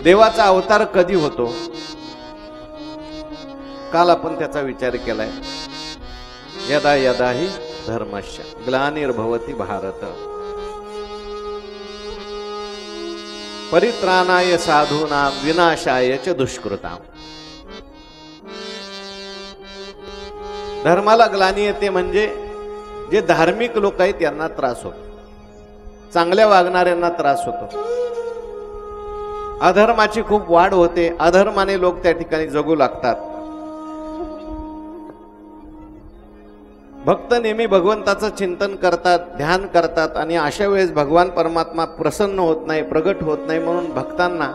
देवाचा अवतार कधी होतो? काल आपण त्याचा विचार केलाय. यदा यदा हि धर्मस्य ग्लानिर्भवति भारत परित्राणाय साधूनां विनाशाय च दुष्कृतां. धर्माला ग्लानी येते म्हणजे जे धार्मिक लोक आहेत त्यांना त्रास होतो, चांगल्या वागणाऱ्यांना त्रास होतो. अधर्माची खूप वाढ होते, अधर्माने लोक त्या ठिकाणी जगू लागतात. भक्त नेहमी भगवंताचं चिंतन करतात, ध्यान करतात आणि अशा वेळेस भगवान परमात्मा प्रसन्न होत नाही, प्रगट होत नाही. म्हणून भक्तांना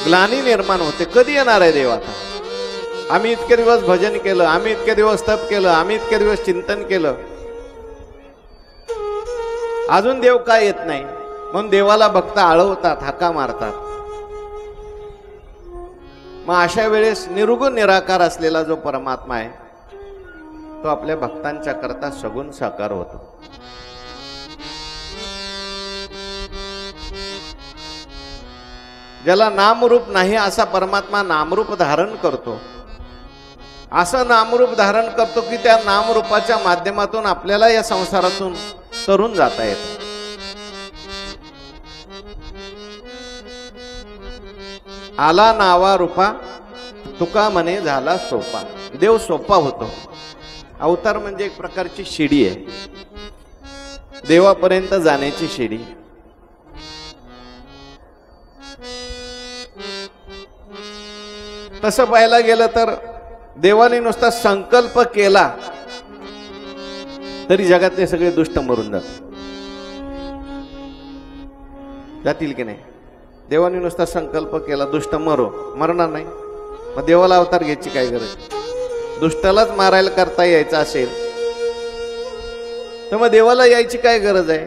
ग्लानी निर्माण होते. कधी येणार आहे देव आता? आम्ही इतके दिवस भजन केलं, आम्ही इतके दिवस तप केलं, आम्ही इतके दिवस चिंतन केलं, अजून देव काय येत नाही? म्हणून देवाला भक्त आळवतात, हाका मारतात. मग अशा वेळेस निर्गुण निराकार असलेला जो परमात्मा आहे तो आपल्या भक्तांच्या करता सगुण साकार होतो. ज्याला नामरूप नाही असा परमात्मा नामरूप धारण करतो. असं नामरूप धारण करतो की त्या नामरूपाच्या माध्यमातून आपल्याला या संसारातून तरून जाता येतं. आला नावा रूपा तुका म्हणे झाला सोपा. देव सोपा होतो. अवतार म्हणजे एक प्रकारची शिडी आहे, देवापर्यंत जाण्याची शिडी. तसं पाहायला गेलं तर देवाने नुसता संकल्प केला तरी जगातले सगळे दुष्ट मरून जातील की नाही? देवाने नुसता संकल्प केला दुष्ट मरणार नाही, मग देवाला अवतार घ्यायची काय गरज? दुष्टालाच मारायला करता यायचं असेल तर मग देवाला यायची काय गरज आहे?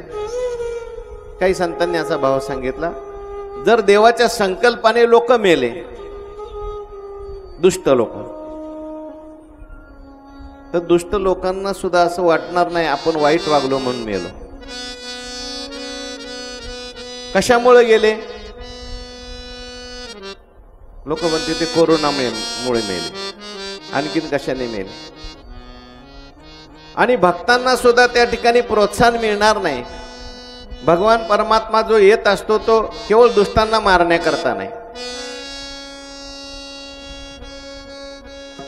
काही संतांनी असा भाव सांगितला, जर देवाच्या संकल्पाने लोक मेले, दुष्ट लोक, तर दुष्ट लोकांना सुद्धा असं वाटणार नाही आपण वाईट वागलो म्हणून मेलो. कशामुळे गेले? लोक म्हणते ते कोरोनामुळे मेले, आणखीन कशाने मेले. आणि भक्तांना सुद्धा त्या ठिकाणी प्रोत्साहन मिळणार नाही. भगवान परमात्मा जो येत असतो तो केवळ दुष्टांना मारण्याकरता नाही,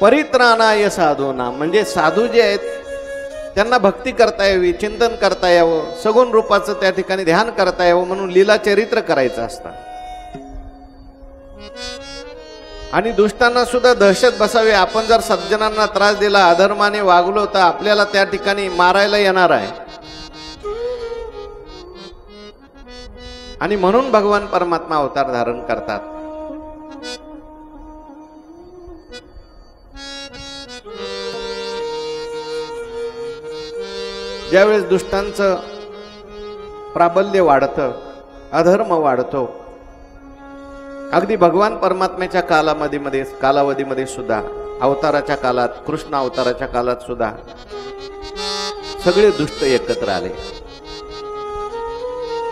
परित्राणाय साधूना म्हणजे साधू जे आहेत त्यांना भक्ती करता यावी, चिंतन करता यावं, सगुण रूपाचं त्या ठिकाणी ध्यान करता यावं म्हणून लीला चरित्र करायचं असतं. आणि दुष्टांना सुद्धा दहशत बसावी, आपण जर सज्जनांना त्रास दिला, अधर्माने वागलो तर आपल्याला त्या ठिकाणी मारायला येणार आहे. आणि म्हणून भगवान परमात्मा अवतार धारण करतात. ज्यावेळेस दुष्टांचं प्राबल्य वाढतं, अधर्म वाढतो, अगदी भगवान परमात्म्याच्या कालावधीमध्ये सुद्धा, अवताराच्या काळात, कृष्ण अवताराच्या काळात सुद्धा सगळे दुष्ट एकत्र आले.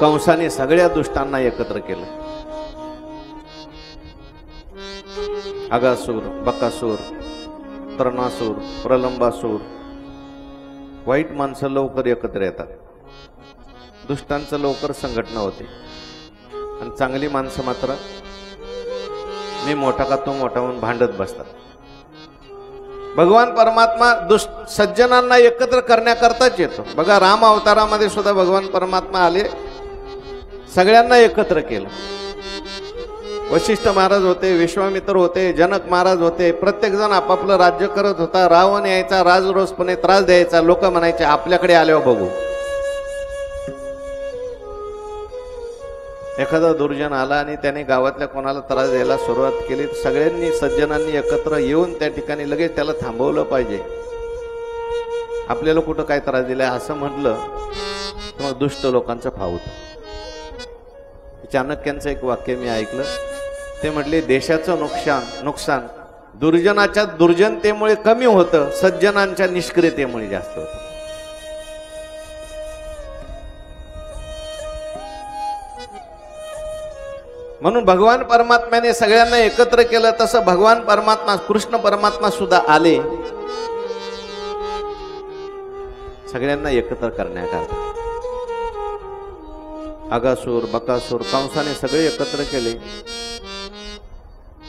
कंसाने सगळ्या दुष्टांना एकत्र केलं. अगासूर, बकासूर, तृणासूर, प्रलंबासूर, वाईट माणसं लवकर एकत्र येतात, दुष्टांचं लवकर संघटना होते. आणि चांगली माणसं मात्र मी मोठा का तो मोठा म्हणून भांडत बसतात. भगवान परमात्मा सज्जनांना एकत्र करण्याकरताच येतो. बघा राम अवतारामध्ये सुद्धा भगवान परमात्मा आले, सगळ्यांना एकत्र केलं. वशिष्ठ महाराज होते, विश्वामित्र होते, जनक महाराज होते, प्रत्येक जण आपापलं राज्य करत होता. रावण यायचा, राजरोसपणे त्रास द्यायचा, लोक म्हणायचे आपल्याकडे आल्यावर बघू. एखादा दुर्जन आला आणि त्याने गावातल्या कोणाला त्रास द्यायला सुरुवात केली, सगळ्यांनी सज्जनांनी एकत्र येऊन त्या ठिकाणी लगेच त्याला थांबवलं पाहिजे. आपल्याला कुठं काय त्रास दिलाय असं म्हटलं तर मग दुष्ट लोकांचं फावत. चाणक्यांचं एक वाक्य मी ऐकलं, ते म्हटले देशाचं नुकसान दुर्जनाच्या दुर्जनतेमुळे कमी होतं, सज्जनांच्या निष्क्रियतेमुळे जास्त होतं. म्हणून भगवान परमात्म्याने सगळ्यांना एकत्र केलं, तसं भगवान परमात्मा कृष्ण परमात्मा सुद्धा आले सगळ्यांना एकत्र करण्याकरता. अगासूर, बकासूर, कंसाने सगळे एकत्र केले.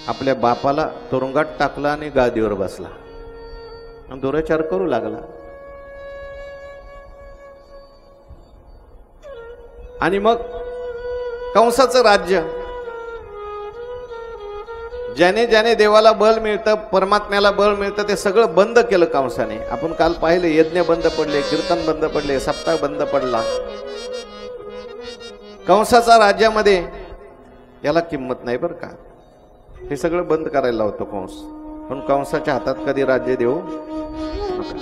आपल्या बापाला तुरुंगात टाकला आणि गादीवर बसला आणि दुराचार करू लागला. आणि मग कंसाचं राज्य, ज्याने ज्याने देवाला बळ मिळतं, परमात्म्याला बळ मिळतं, ते सगळं बंद केलं कंसाने. आपण काल पाहिले, यज्ञ बंद पडले, कीर्तन बंद पडले, सप्ताह बंद पडला. कंसाचा राज्यामध्ये याला किंमत नाही बरं का. हे सगळं बंद करायला होतं कंस. पण कंसाच्या हातात कधी राज्य देऊ नका.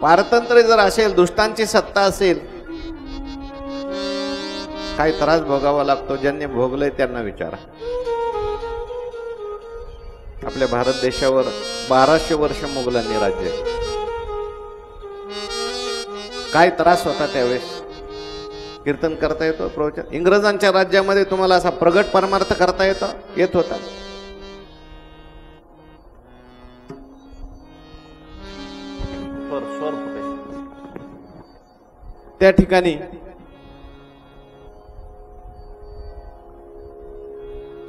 पारतंत्र्य जर असेल, दुष्टांची सत्ता असेल, काय त्रास भोगावा लागतो ज्यांनी भोगलंय त्यांना विचारा. आपल्या भारत देशावर 1200 वर्ष मुघलांनी राज्य, काय त्रास होता त्यावेळेस. कीर्तन करता येतो, प्रवचन. इंग्रजांच्या राज्यामध्ये तुम्हाला असा प्रगट परमार्थ करता येत होता. त्या ठिकाणी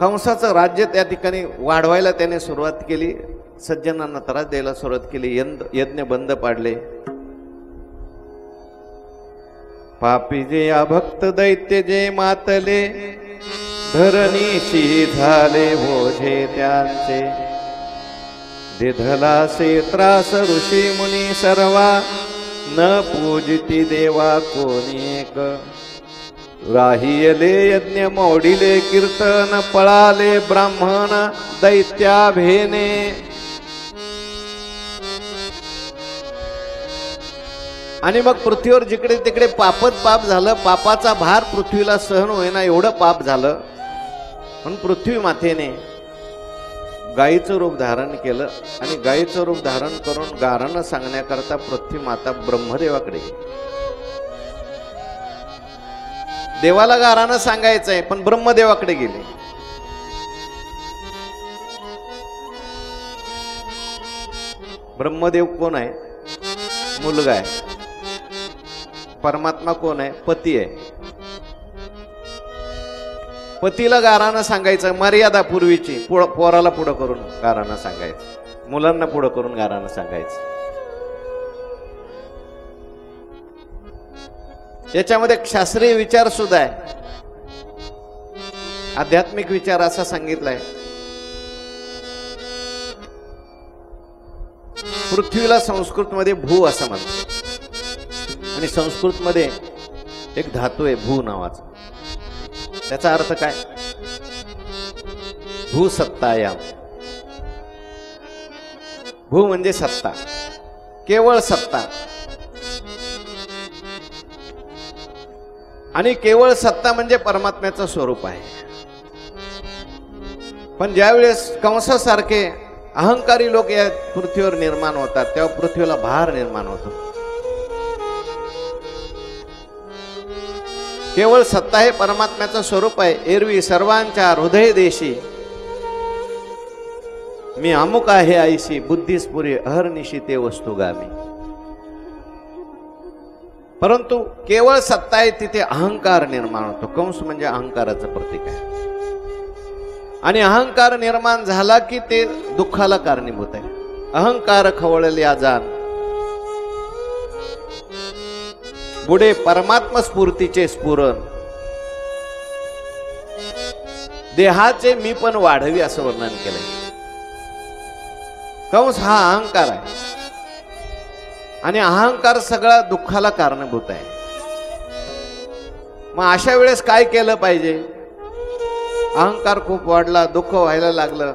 कंसाचं राज्य त्या ठिकाणी वाढवायला त्याने सुरुवात केली. सज्जनांना त्रास द्यायला सुरुवात केली. यज्ञ बंद पाडले. पापी जे अभक्त दैत्य जे मातले, धरणीशी झाले ओझे त्यांचे. दिधलासे त्रास ऋषी मुनी सर्वा, न पूजिती देवा कोणी एक. राहियले यज्ञ मोडिले कीर्तन, पळाले ब्राह्मण दैत्या भेने. आणि मग पृथ्वीवर जिकडे तिकडे पापच पाप झालं. पापाचा भार पृथ्वीला सहन होईना, एवढं पाप झालं. म्हणून पृथ्वी मातेने गायीचं रूप धारण केलं. आणि गायीचं रूप धारण करून गारणं सांगण्याकरता पृथ्वी माता ब्रह्मदेवाकडे गेली. देवाला गारानं सांगायचंय, पण ब्रह्मदेवाकडे गेले. ब्रह्मदेव कोण आहे? मुलगा आहे. परमात्मा कोण आहे? पती आहे. पतीला गारानं सांगायचं, मर्यादा पूर्वीची. पोराला पुढं करून गारानं सांगायचं, मुलांना पुढं करून गारानं सांगायचं. याच्यामध्ये शास्त्रीय विचार सुद्धा आहे, आध्यात्मिक विचार असा सांगितलाय. पृथ्वीला संस्कृत मध्ये भू असं म्हणतात. आणि संस्कृत मध्ये एक धातू आहे भू नावाचा. त्याचा अर्थ काय? भू सत्तायाम. भू म्हणजे सत्ता, केवळ सत्ता. आणि केवळ सत्ता म्हणजे परमात्म्याचं स्वरूप आहे. पण ज्यावेळेस कंसासारखे अहंकारी लोक या पृथ्वीवर निर्माण होतात, तेव्हा पृथ्वीला भार निर्माण होतो. केवळ सत्ता हे परमात्म्याचं स्वरूप आहे. एरवी सर्वांच्या हृदय देशी मी अमुक आहे आईशी, बुद्धिस्पुरी अहर्निशी ते वस्तुगामी. परंतु केवळ सत्ता आहे, तिथे अहंकार निर्माण होतो. कंस म्हणजे अहंकाराचं प्रतीक आहे. आणि अहंकार निर्माण झाला की ते दुःखाला कारणीभूत आहे. अहंकार खवळले आजान, पुढे परमात्मा स्फूर्तीचे स्फुरण, देहाचे मी पण वाढवी असं वर्णन केलंय. कंस हा अहंकार आहे. आणि अहंकार सगळा दुःखाला कारणीभूत आहे. मग अशा वेळेस काय केलं पाहिजे? अहंकार खूप वाढला, दुःख व्हायला लागलं,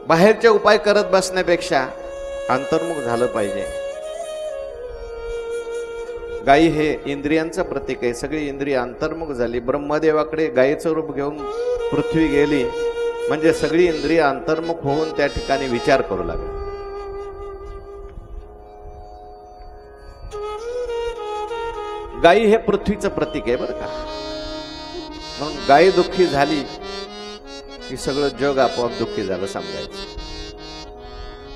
बाहेरचे उपाय करत बसण्यापेक्षा अंतर्मुख झालं पाहिजे. गायी हे इंद्रियांचं प्रतीक आहे. सगळी इंद्रिय अंतर्मुख झाली. ब्रह्मदेवाकडे गायीचं रूप घेऊन पृथ्वी गेली, म्हणजे सगळी इंद्रिय अंतर्मुख होऊन त्या ठिकाणी विचार करू लागली. गायी हे पृथ्वीचं प्रतीक आहे बरं का. म्हणून गाय दुःखी झाली की सगळं जग आपोआप दुःखी झालं समजायचं.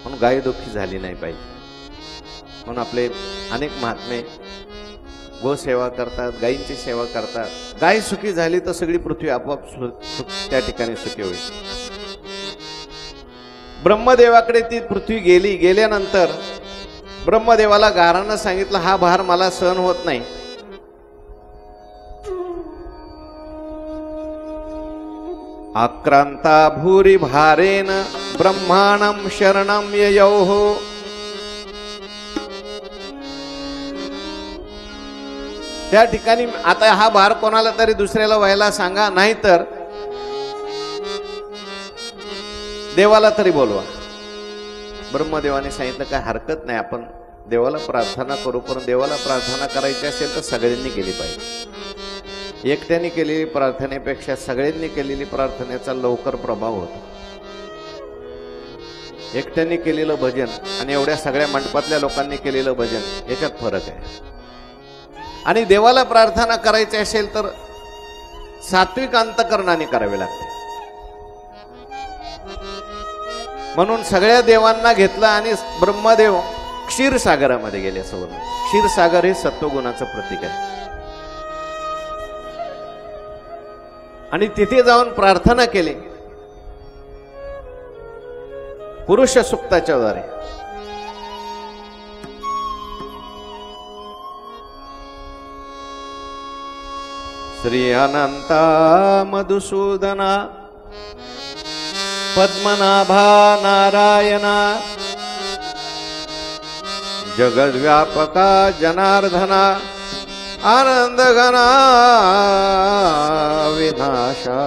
म्हणून गाय दुःखी झाली नाही पाहिजे. म्हणून आपले अनेक महात्मे गोसेवा करतात, गायींची सेवा करतात. गाय सुखी झाली तर सगळी पृथ्वी आपोआप त्या ठिकाणी सुखी होईल. ब्रह्मदेवाकडे ती पृथ्वी गेली. गेल्यानंतर ब्रह्मदेवाला गारानं सांगितलं, हा भार मला सहन होत नाही. आक्रांता भूरी भारेन ब्रह्माणं शरणं ययौः. त्या ठिकाणी आता हा भार कोणाला तरी दुसऱ्याला व्हायला सांगा, नाहीतर देवाला तरी बोलवा. ब्रह्मदेवाने सांगितलं काय हरकत नाही, आपण देवाला प्रार्थना करू. पण देवाला प्रार्थना करायची असेल तर सगळ्यांनी केली पाहिजे. एकट्याने केलेली प्रार्थनेपेक्षा सगळ्यांनी केलेली प्रार्थनेचा लवकर प्रभाव होतो. एकट्याने केलेलं भजन आणि एवढ्या सगळ्या मंडपातल्या लोकांनी केलेलं भजन याच्यात फरक आहे. आणि देवाला प्रार्थना करायची असेल तर सात्विक अंतकरणाने करावी लागते. म्हणून सगळ्या देवांना घेतलं आणि ब्रह्मदेव क्षीरसागरामध्ये गेले. असं बोलणं, क्षीरसागर हे सत्वगुणाचं प्रतीक आहे. आणि तिथे जाऊन प्रार्थना केली पुरुष सुक्ताच्या द्वारे. श्री अनंता मधुसूदना पद्मनाभा नारायणा जगद्व्यापका जनार्दना आनंदघना विनाशा.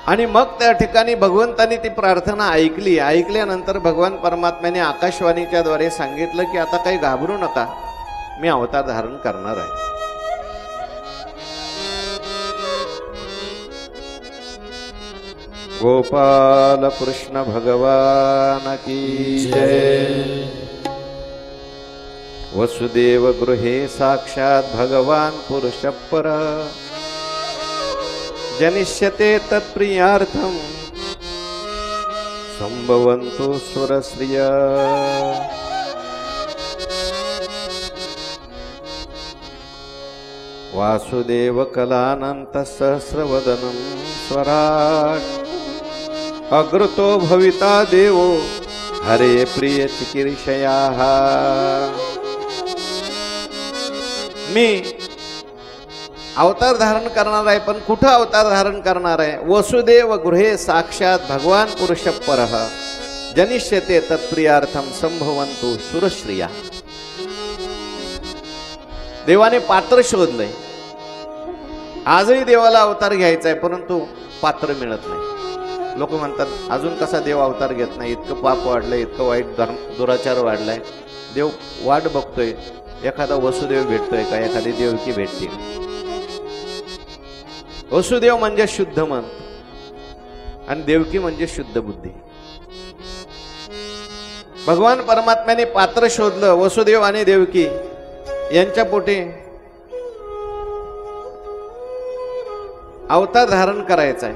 आणि मग त्या ठिकाणी भगवंतांनी ती प्रार्थना ऐकली. ऐकल्यानंतर भगवान परमात्म्याने आकाशवाणीच्या द्वारे सांगितलं की आता काही घाबरू नका, मी अवतार धारण करणार आहे. गोपाल कृष्ण भगवान की जय. वसुदेव गृहे साक्षात भगवान पुरुष पर. जनिष्यते तत्प्रियार्थम संभवन्तु सुरश्रिय. वासुदेव कलानंत सहस्रवदनं स्वराट. अग्रतो भविता देवो हरे प्रिय चिकीर्षयाः. मी अवतार धारण करणार आहे, पण कुठं अवतार धारण करणार आहे? वसुदेव गृहे साक्षात भगवान पुरुष परः जनिष्यते तत्प्रियार्थम संभवन्तु सुरश्रिया. देवाने पात्र शोधलंय. आजही देवाला अवतार घ्यायचा आहे, परंतु पात्र मिळत नाही. लोक म्हणतात अजून कसा देव अवतार घेत नाही, इतकं पाप वाढलंय, इतकं वाईट दुराचार वाढलाय, देव वाट बघतोय, एखादा वसुदेव भेटतोय का, एखादी देवकी भेटते. वसुदेव म्हणजे शुद्ध मन आणि देवकी म्हणजे शुद्ध बुद्धी. भगवान परमात्म्याने पात्र शोधलं. वसुदेव आणि देवकी यांच्या पोटी अवतार धारण करायचा आहे.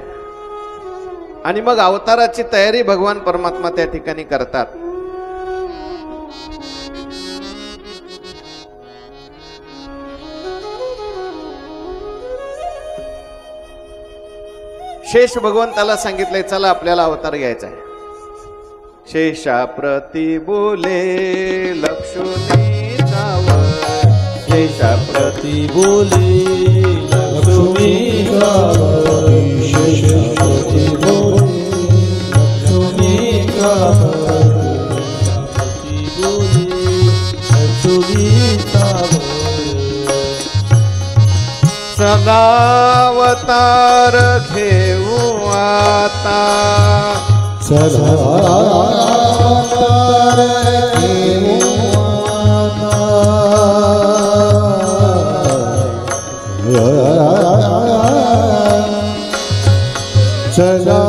आणि मग अवताराची तयारी भगवान परमात्मा त्या ठिकाणी करतात. शेष भगवंताला सांगितलंय चला आपल्याला अवतार घ्यायचा आहे. शेषा प्रति बोले लक्ष्मीचा वर. शेषा प्रति बोले लक्ष्मीचा वर. शेषा प्रति बोले लक्ष्मीचा वर. प्रति बोले लक्ष्मीचा वर. चला अवतार घेऊ आता. चला अवतार घेऊ आता. चला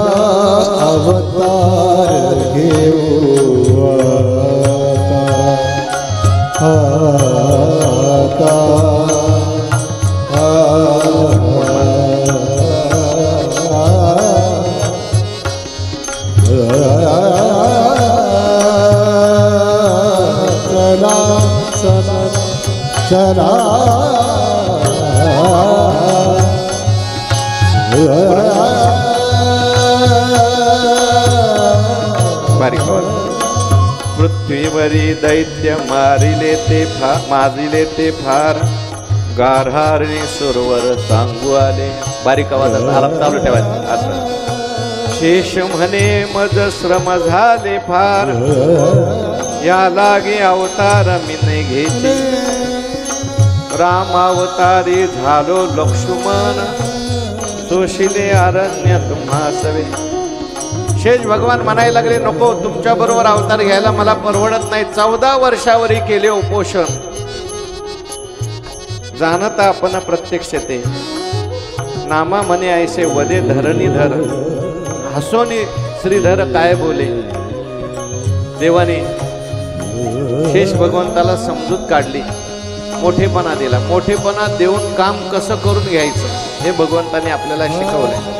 अवतार घेऊ आता. चला पृथ्वीवरी दैत्य मारिले ते फार गारहारणी सुरवर सांगू आले. बारीक आवाजात आराम चालू ठेवायचं असं. शेष म्हणे मज श्रम झाले फार या लागे अवतार मी नाही घ्यायचे. राम अवतारी झालो लक्ष्मण सोशिले अरण्य तुम्हा सवे. शेष भगवान म्हणायला लागले नको तुमच्या बरोबर अवतार घ्यायला मला परवडत नाही. 14 वर्षावरी केले उपोषण जाणता आपण प्रत्यक्ष ते. नामा म्हणे ऐसे वदे धरणीधर हसोनी श्रीधर काय बोले. देवाने शेष भगवंताला समजूत काढली, मोठेपणा दिला. मोठेपणा देऊन काम कसं करून घ्यायचं हे भगवंताने आपल्याला शिकवलंय.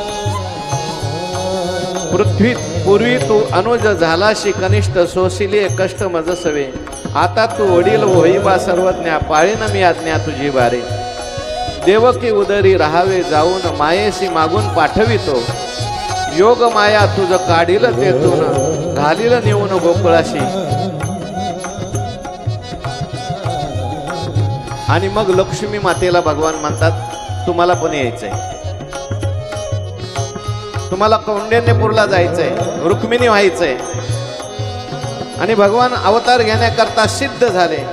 पृथ्वी पूर्वी तू अनुज झालाशी कनिष्ठ सोशिले कष्ट मज सवे. आता तू वडील होई बा सर्वज्ञा पाळीन मी आज्ञा तुझी बारे. देवकी उदरी राहावे जाऊन मायेशी मागून पाठवितो. योग माया तुझ काढील तेथून घालील नेऊन गोकुळाशी. आणि मग लक्ष्मी मातेला भगवान म्हणतात तुम्हाला पण यायचंय, तुम्हाला कौंडिन्यपूरला जायचंय, रुक्मिणी व्हायचंय. आणि भगवान अवतार घेण्याकरता सिद्ध झाले.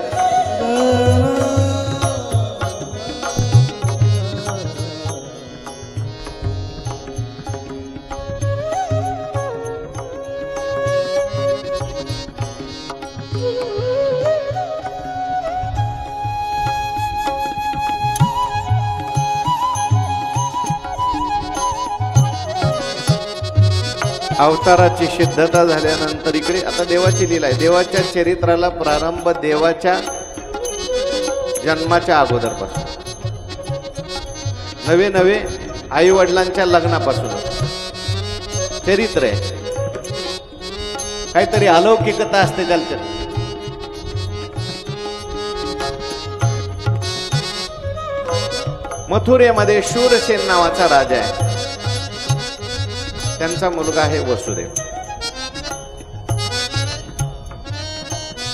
अवताराची सिद्धता झाल्यानंतर इकडे आता देवाची लीला आहे. देवाच्या चरित्राला प्रारंभ देवाच्या जन्माच्या अगोदरपासून, नवे नवे आई वडिलांच्या लग्नापासून चरित्र आहे. काहीतरी अलौकिकता असते त्याच्यात. मथुरेमध्ये शूरसेन नावाचा राजा आहे. त्यांचा मुलगा आहे वसुदेव.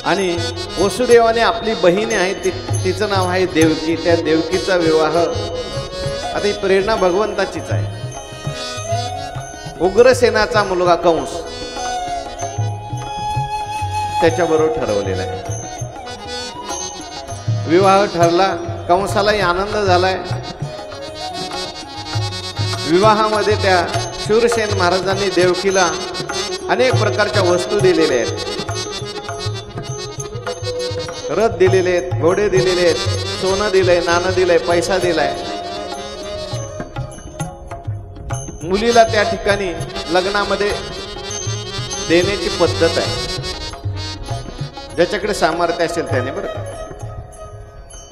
आणि वसुदेवाने आपली बहीण आहे तिचं नाव आहे देवकी. त्या देवकीचा विवाह आता ही प्रेरणा भगवंताचीच आहे. उग्रसेनाचा मुलगा कंस त्याच्याबरोबर ठरवलेला आहे. विवाह ठरला. कंसालाही आनंद झालाय. विवाहामध्ये त्या शूरसेन महाराजांनी देवकीला अनेक प्रकारच्या वस्तू दिलेल्या आहेत. रथ दिलेले आहेत, घोडे दिलेले आहेत, सोनं दिलंय, नाणं दिलंय, पैसा दिलाय. मुलीला त्या ठिकाणी लग्नामध्ये देण्याची पद्धत आहे. ज्याच्याकडे सामर्थ्य असेल त्याने बरं का,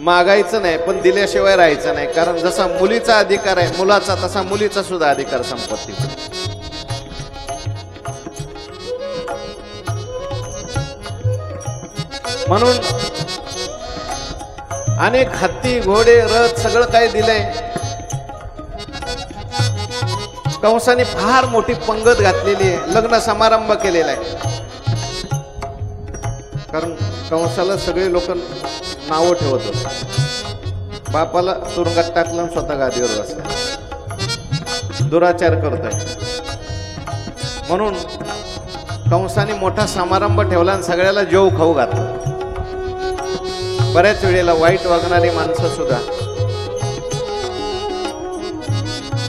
मागायचं नाही पण दिल्याशिवाय राहायचं नाही. कारण जसा मुलीचा अधिकार आहे मुलाचा तसा मुलीचा सुद्धा अधिकार संपत्तीचा. म्हणून अनेक हत्ती घोडे रथ सगळं काही दिलंय. कंसाने फार मोठी पंगत घातलेली आहे, लग्न समारंभ केलेला आहे. कारण कंसाला सगळे लोक नावं ठेवत होते. बापाला तुरुंगात टाकलं आणि स्वतः गादीवर बसला, दुराचार करतोय. म्हणून कंसाने मोठा समारंभ ठेवला आणि सगळ्याला जेव खाऊ घातलं. बऱ्याच वेळेला वाईट वागणारी माणसं सुद्धा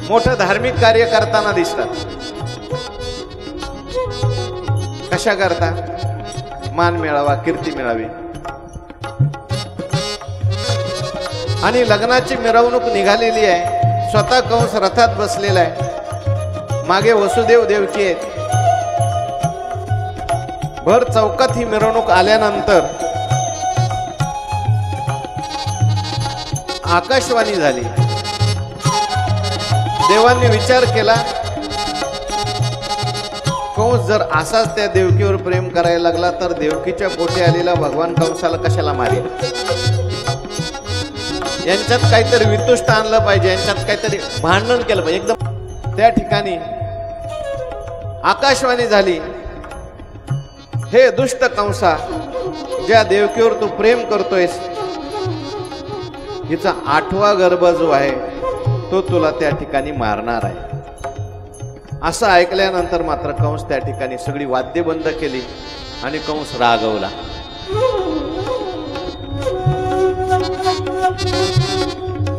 मोठं धार्मिक कार्य करताना दिसतात. कशा करता? मान मिळावा, कीर्ती मिळावी. आणि लग्नाची मिरवणूक निघालेली आहे. स्वतः कंस रथात बसलेला आहे, मागे वसुदेव देवकी आहेत. भर चौकात ही मिरवणूक आल्यानंतर आकाशवाणी झाली. देवांनी विचार केला, कंस जर असाच त्या देवकीवर प्रेम करायला लागला तर देवकीच्या पोटी आलेला भगवान कंसाला कशाला मारेल. यांच्यात काहीतरी वितुष्ट आणलं पाहिजे, यांच्यात काहीतरी भांडण केलं पाहिजे एकदम. त्या ठिकाणी आकाशवाणी झाली, हे दुष्ट कंसा, ज्या देवकीवर तू प्रेम करतोयस हिचा 8वा गर्भ जो आहे तो तुला त्या ठिकाणी मारणार आहे. असं ऐकल्यानंतर मात्र कंस त्या ठिकाणी सगळी वाद्य बंद केली आणि कंस रागवला.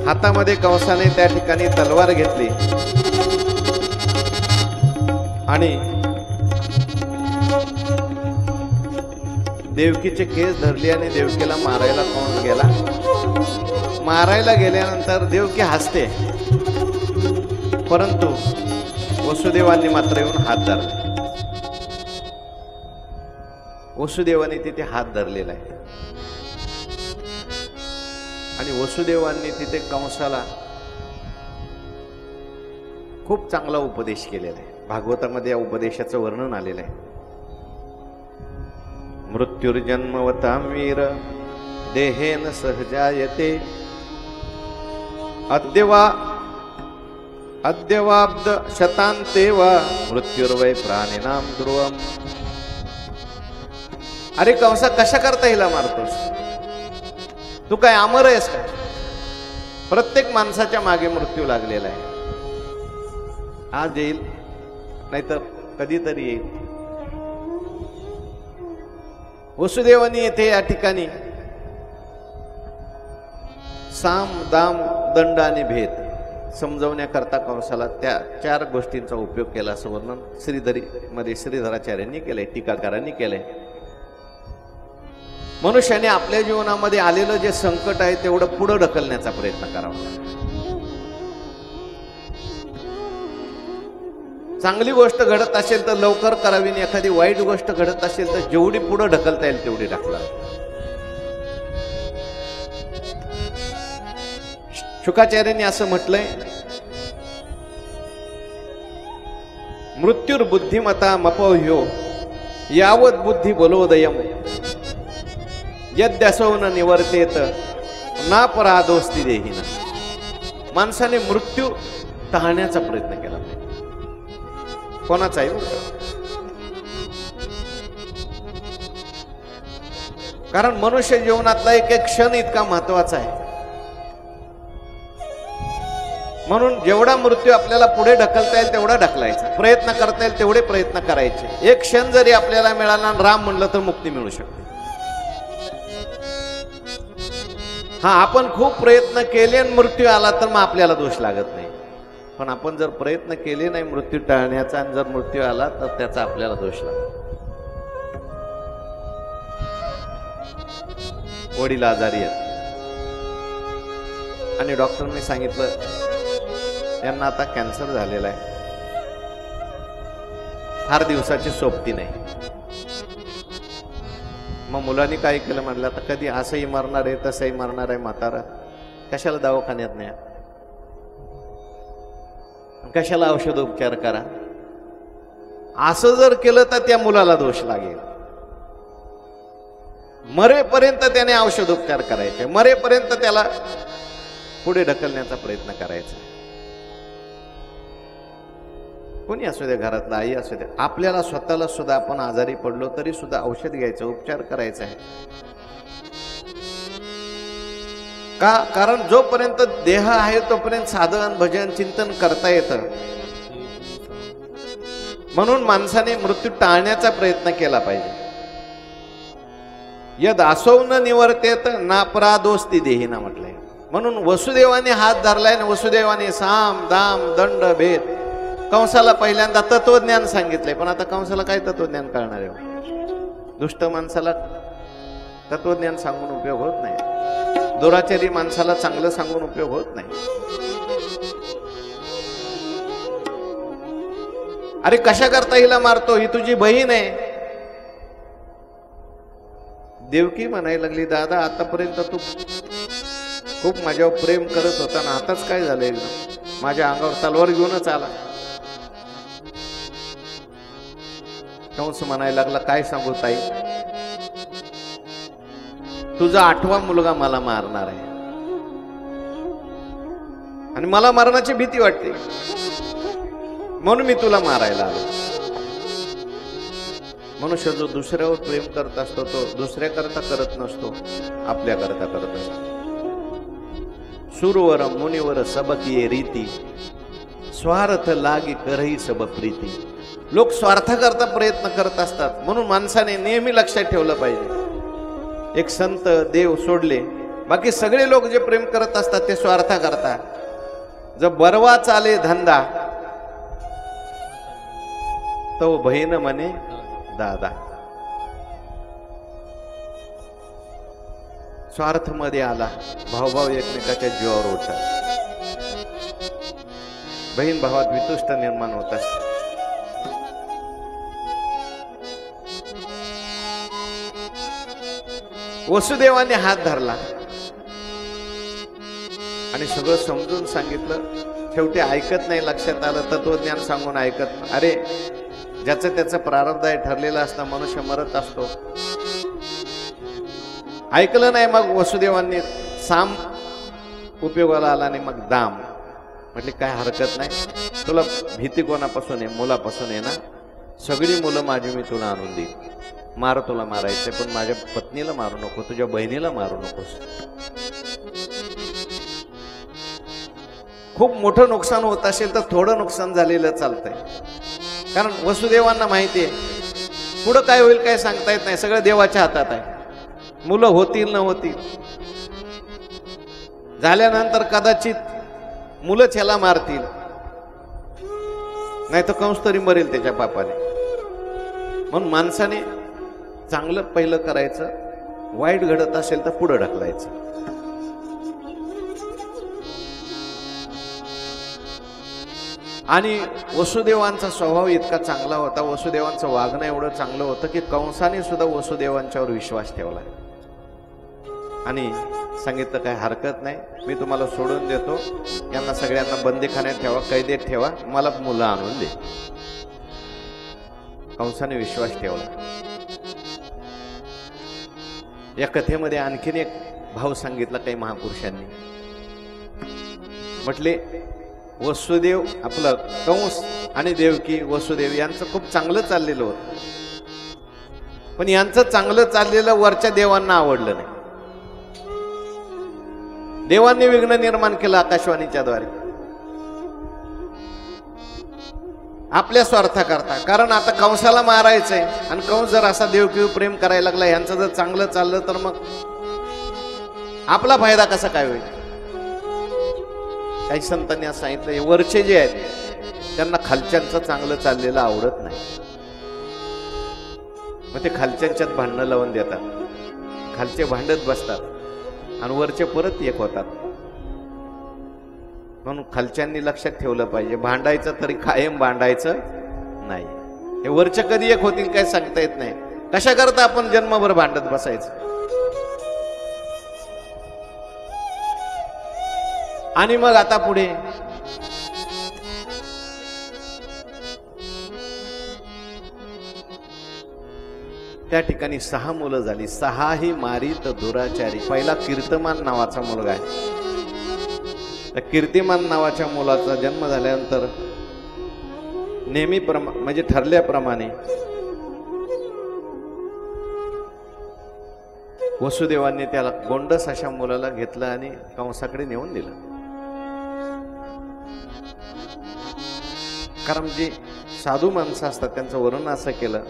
हातामध्ये कंसाने त्या ठिकाणी तलवार घेतली आणि देवकीचे केस धरले आणि देवकीला मारायला कंस गेला. मारायला गेल्यानंतर देवकी हसते, परंतु वसुदेवांनी मात्र येऊन हात धरला. वसुदेवाने तिथे हात धरलेला आहे आणि वसुदेवांनी तिथे कंसाला खूप चांगला उपदेश केलेला आहे. भागवतामध्ये या उपदेशाचं वर्णन आलेलं आहे. मृत्युर्जन्मवतां वीर देहेन सहजायते अद्यवाब्द शतान्ते वा मृत्युर्वै प्राणिनां ध्रुवम्. अरे कंसा, कशा करता हिला मारतोस? तू काय अमर आहेस का? प्रत्येक माणसाच्या मागे मृत्यू लागलेला आहे. आज येईल, नाहीतर कधीतरी येईल. वसुदेवानी येथे या ठिकाणी साम दाम दंड आणि भेद समजवण्याकरता कंसाला त्या 4 गोष्टींचा उपयोग केला असं वर्णन श्रीधरी मध्ये श्रीधराचार्यांनी केलंय, टीकाकारांनी केलंय. मनुष्याने आपल्या जीवनामध्ये आलेलं जे संकट आहे तेवढं पुढे ढकलण्याचा प्रयत्न करावा. चांगली गोष्ट घडत असेल तर लवकर करावी, आणि एखादी वाईट गोष्ट घडत असेल तर जेवढी पुढे ढकलता येईल तेवढी ढकलावी. शुकाचार्यांनी असं म्हटलंय, मृत्युर्बुद्धिमता मपोह्यो यावत बुद्धी बलोदयम यद्यसो न निवर्तेत नापराधोस्ती देहिना. माणसाने मृत्यू टाळण्याचा प्रयत्न केला पाहिजे. कोणाचाही कारण मनुष्य जीवनातला एक एक क्षण इतका महत्वाचा आहे. म्हणून जेवढा मृत्यू आपल्याला पुढे ढकलता येईल तेवढा ढकलायचा, प्रयत्न करता येईल तेवढे प्रयत्न करायचे. एक क्षण जरी आपल्याला मिळाला राम म्हणलं तर मुक्ती मिळू शकते. हा, आपण खूप प्रयत्न केले आणि मृत्यू आला तर मग आपल्याला दोष लागत नाही. पण आपण जर प्रयत्न केले नाही मृत्यू टाळण्याचा आणि जर मृत्यू आला तर त्याचा आपल्याला दोष लागतो. वडील आजारी आहेत आणि डॉक्टरने सांगितलं यांना आता कॅन्सर झालेला आहे, फार दिवसाची सोबती नाही. मग मुलांनी काय केलं म्हटलं, आता कधी असंही मरणार आहे तसंही मरणार आहे म्हातारा, कशाला दवाखान्यात नाही, कशाला औषधोपचार करा. असं जर केलं तर त्या मुलाला दोष लागेल. मरेपर्यंत त्याने औषधोपचार करायचे, मरेपर्यंत त्याला पुढे ढकलण्याचा प्रयत्न करायचा. कोणी असू द्या, घरातला आई असू द्या, आपल्याला स्वतःला सुद्धा आपण आजारी पडलो तरी सुद्धा औषध घ्यायचं, उपचार करायचा आहे. का? कारण जोपर्यंत देह आहे तोपर्यंत साधन भजन चिंतन करता येतं. म्हणून माणसाने मृत्यू टाळण्याचा प्रयत्न केला पाहिजे. यद असो न निवर्तेत नापराधोस्ती देहिना म्हटलंय. म्हणून वसुदेवाने हात धरलाय आणि वसुदेवाने साम दाम दंड भेद. कंसाला पहिल्यांदा तत्वज्ञान सांगितलंय, पण आता कंसाला काय तत्वज्ञान कळणार आहे? दुष्ट माणसाला तत्वज्ञान सांगून उपयोग होत नाही, दुराचारी माणसाला चांगलं सांगून उपयोग होत नाही. अरे कशा करता हिला मारतो, ही तुझी बहीण आहे. देवकी म्हणायला लागली, दादा आतापर्यंत तू खूप माझ्यावर प्रेम करत होता ना, आताच काय झालंय, एकदम माझ्या अंगावर तलवार घेऊनच आला. कंस म्हणायला लागला, काय सांगू ताई, तुझा 8वा मुलगा मला मारणार आहे. आणि मला मरणाची भीती वाटते, म्हणून मी तुला मारायला आलो. मनुष्य जो दुसऱ्यावर प्रेम करत असतो तो दुसऱ्याकरता करत नसतो, आपल्याकरता करत असतो. सुरवर मुनिवर सबकी रीती, स्वार्थ लागी करही सब प्रीती. लोक स्वार्थाकरता प्रयत्न करत असतात, म्हणून माणसाने नेहमी लक्षात ठेवलं पाहिजे. एक संत देव सोडले बाकी सगळे लोक जे प्रेम करत असतात ते स्वार्थाकरता. जर बरवा चाले धंदा तो बहीण म्हणे दादा. स्वार्थ मध्ये आला, भाऊभाऊ एकमेकाच्या जीवावर उठतात, बहीण भावात वितुष्ट निर्माण होतात. वसुदेवाने हात धरला आणि सगळं समजून सांगितलं. शेवटी ऐकत नाही, लक्षात आलं, तत्वज्ञान सांगून ऐकत. अरे ज्याचं त्याचं प्रारब्ध आहे, ठरलेलं असतं, मनुष्य मरत असतो. ऐकलं नाही. मग वसुदेवांनी साम उपयोगाला आला आणि मग दाम म्हटले काय हरकत नाही, तुला भीती कोणापासून आहे? मुलापासून आहे ना. सगळी मुलं माझी मी तुला आणून देईन. मार, तुला मारायचंय, पण माझ्या पत्नीला मारू नको, तुझ्या बहिणीला मारू नकोस. खूप मोठं नुकसान होत असेल तर थोडं नुकसान झालेलं चालतंय, कारण वसुदेवांना माहिती आहे पुढं काय होईल काय सांगता येत नाही, सगळं देवाच्या हातात आहे. मुलं होतील न होतील, झाल्यानंतर कदाचित मुलंच ह्याला मारतील, नाही तर कंस तरी मरेल त्याच्या पापाने. म्हणून माणसाने चांगलं पहिलं करायचं, वाईट घडत असेल तर पुढं ढकलायचं. आणि वसुदेवांचा स्वभाव इतका चांगला होता, वसुदेवांचं वागणं एवढं चांगलं होतं की कंसाने सुद्धा वसुदेवांच्यावर विश्वास ठेवला आणि सांगितलं काय हरकत नाही, मी तुम्हाला सोडून देतो, यांना सगळ्यांना बंदीखान्यात ठेवा, कैदेत ठेवा, मला मुलं आणून दे. कंसाने विश्वास ठेवला. या कथेमध्ये आणखीन एक भाव सांगितला काही महापुरुषांनी. म्हटले वसुदेव, आपलं कंस आणि देवकी वसुदेव यांचं खूप चांगलं चाललेलं होतं, पण यांचं चांगलं चाललेलं वरच्या देवांना आवडलं नाही. देवांनी विघ्न निर्माण केलं आकाशवाणीच्या द्वारे आपल्या स्वार्थाकरता. कारण आता कंसाला मारायचंय आणि कंस जर असा देवकीवर प्रेम करायला लागला, यांचं जर चांगलं चाललं तर मग आपला फायदा कसा काय होईल. काही संतांनी असं सांगितलं, वरचे जे आहेत त्यांना खालच्यांचं चांगलं चाललेलं आवडत नाही, मग ते खालच्यांच्यात भांडणं लावून देतात, खालचे भांडत बसतात आणि वरचे परत एक होतात. म्हणून खालच्यांनी लक्षात ठेवलं पाहिजे, भांडायचं तरी कायम भांडायचं नाही. हे वरचे कधी एक होतील काय सांगता येत नाही. कशा करता आपण जन्मभर भांडत बसायचं. आणि मग आता पुढे त्या ठिकाणी 6 मुलं झाली. 6ही मारीत दुराचारी. पहिला कीर्तिमान नावाचा मुलगा आहे. त्या कीर्तिमान नावाच्या मुलाचा जन्म झाल्यानंतर म्हणजे ठरल्याप्रमाणे वसुदेवांनी त्याला गोंडस अशा मुलाला घेतलं आणि कंसाकडे नेऊन दिलं. कारण जे साधू माणसं असतात त्यांचं वर्णन असं केलं,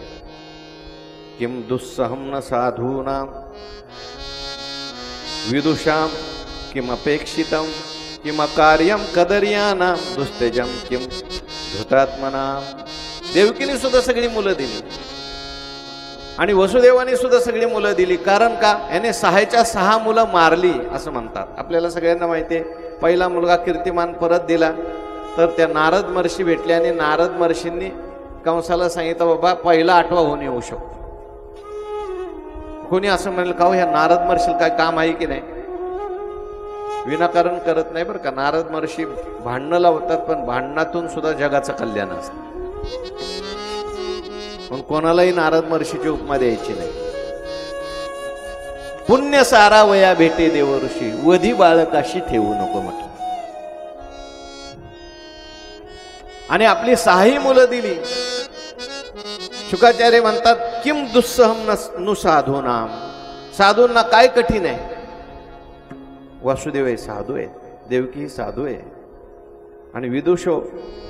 किम दुस्सहम न साधूनाम विदुषाम किम अपेक्षितम किम कार्यम कदर्यानाम दुस्तेजम किम धृतात्मनाम. देवकीने सुद्धा सगळी मुलं दिली आणि वसुदेवाने सुद्धा सगळी मुलं दिली. कारण का, याने 6च्या 6 मुलं मारली असं म्हणतात. आपल्याला सगळ्यांना माहिती आहे, पहिला मुलगा कीर्तिमान परत दिला तर त्या नारद महर्षी भेटले आणि नारद महर्षींनी कंसाला सांगितलं, बाबा पहिला 8वा होऊन येऊ शकतो. कोणी असं म्हणेल का, ह्या नारद महर्षी काय काम आहे की नाही, विनाकारण करत नाही बरं का. नारद महर्षी भांडणं लावतात, पण भांडणातून सुद्धा जगाचं कल्याण असतं. पण कोणालाही नारद महर्षीची उपमा द्यायची नाही. पुण्य सारा वया भेटे देव ऋषी, वधी बाळकाशी ठेवू नको म्हटलं. आणि आपली 6 मुलं दिली. शुकाचार्य म्हणतात किम दुस्सहम नु साधूनाम, साधूंना काय कठीण आहे. वासुदेव हे साधू आहे, देवकी साधू आहे. आणि विदुषो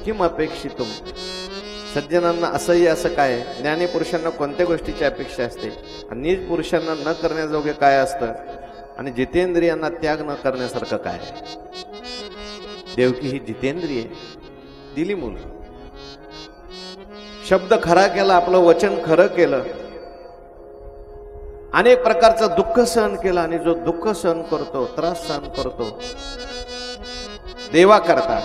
किम अपेक्षितुम, सज्जनांना असह्य असं काय. ज्ञानी पुरुषांना कोणत्या गोष्टीची अपेक्षा असते आणि नीच पुरुषांना न करण्याजोगे काय असतं आणि जितेंद्रियांना त्याग न करण्यासारखं काय. देवकी ही जितेंद्रिय दिली मुलं, शब्द खरा केला, आपलं वचन खरं केलं, अनेक प्रकारचं दुःख सहन केलं. आणि जो दुःख सहन करतो, त्रास सहन करतो देवा करता,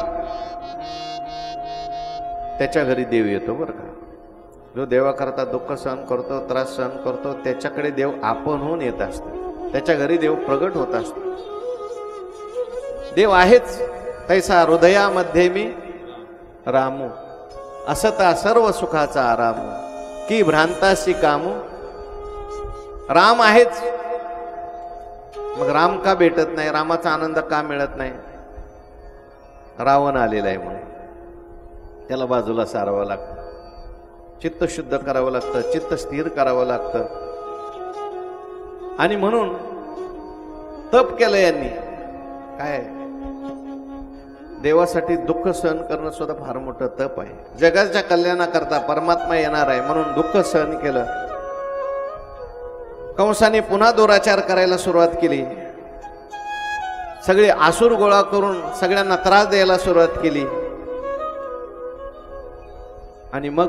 त्याच्या घरी देव येतो बरं का. जो देवा करता दुःख सहन करतो, त्रास सहन करतो, त्याच्याकडे देव आपण होऊन येत असतो, त्याच्या घरी देव प्रगट होत असतो. देव आहेच तैसा हृदयामध्ये मी रामू, असता सर्व सुखाचा आराम की भ्रांतासी कामू. राम आहेच, मग राम का भेटत नाही, रामाचा आनंद का मिळत नाही. रावण आलेला आहे म्हणून त्याला बाजूला सारावं लागतं, चित्त शुद्ध करावं लागतं, चित्त स्थिर करावं लागतं. आणि म्हणून तप केलं यांनी. काय देवासाठी दुःख सहन करणं सुद्धा फार मोठं तप आहे. जगाच्या कल्याणाकरता परमात्मा येणार आहे म्हणून दुःख सहन केलं. कंसाने पुन्हा दुराचार करायला सुरुवात केली, सगळे आसुर गोळा करून सगळ्यांना त्रास द्यायला सुरुवात केली. आणि मग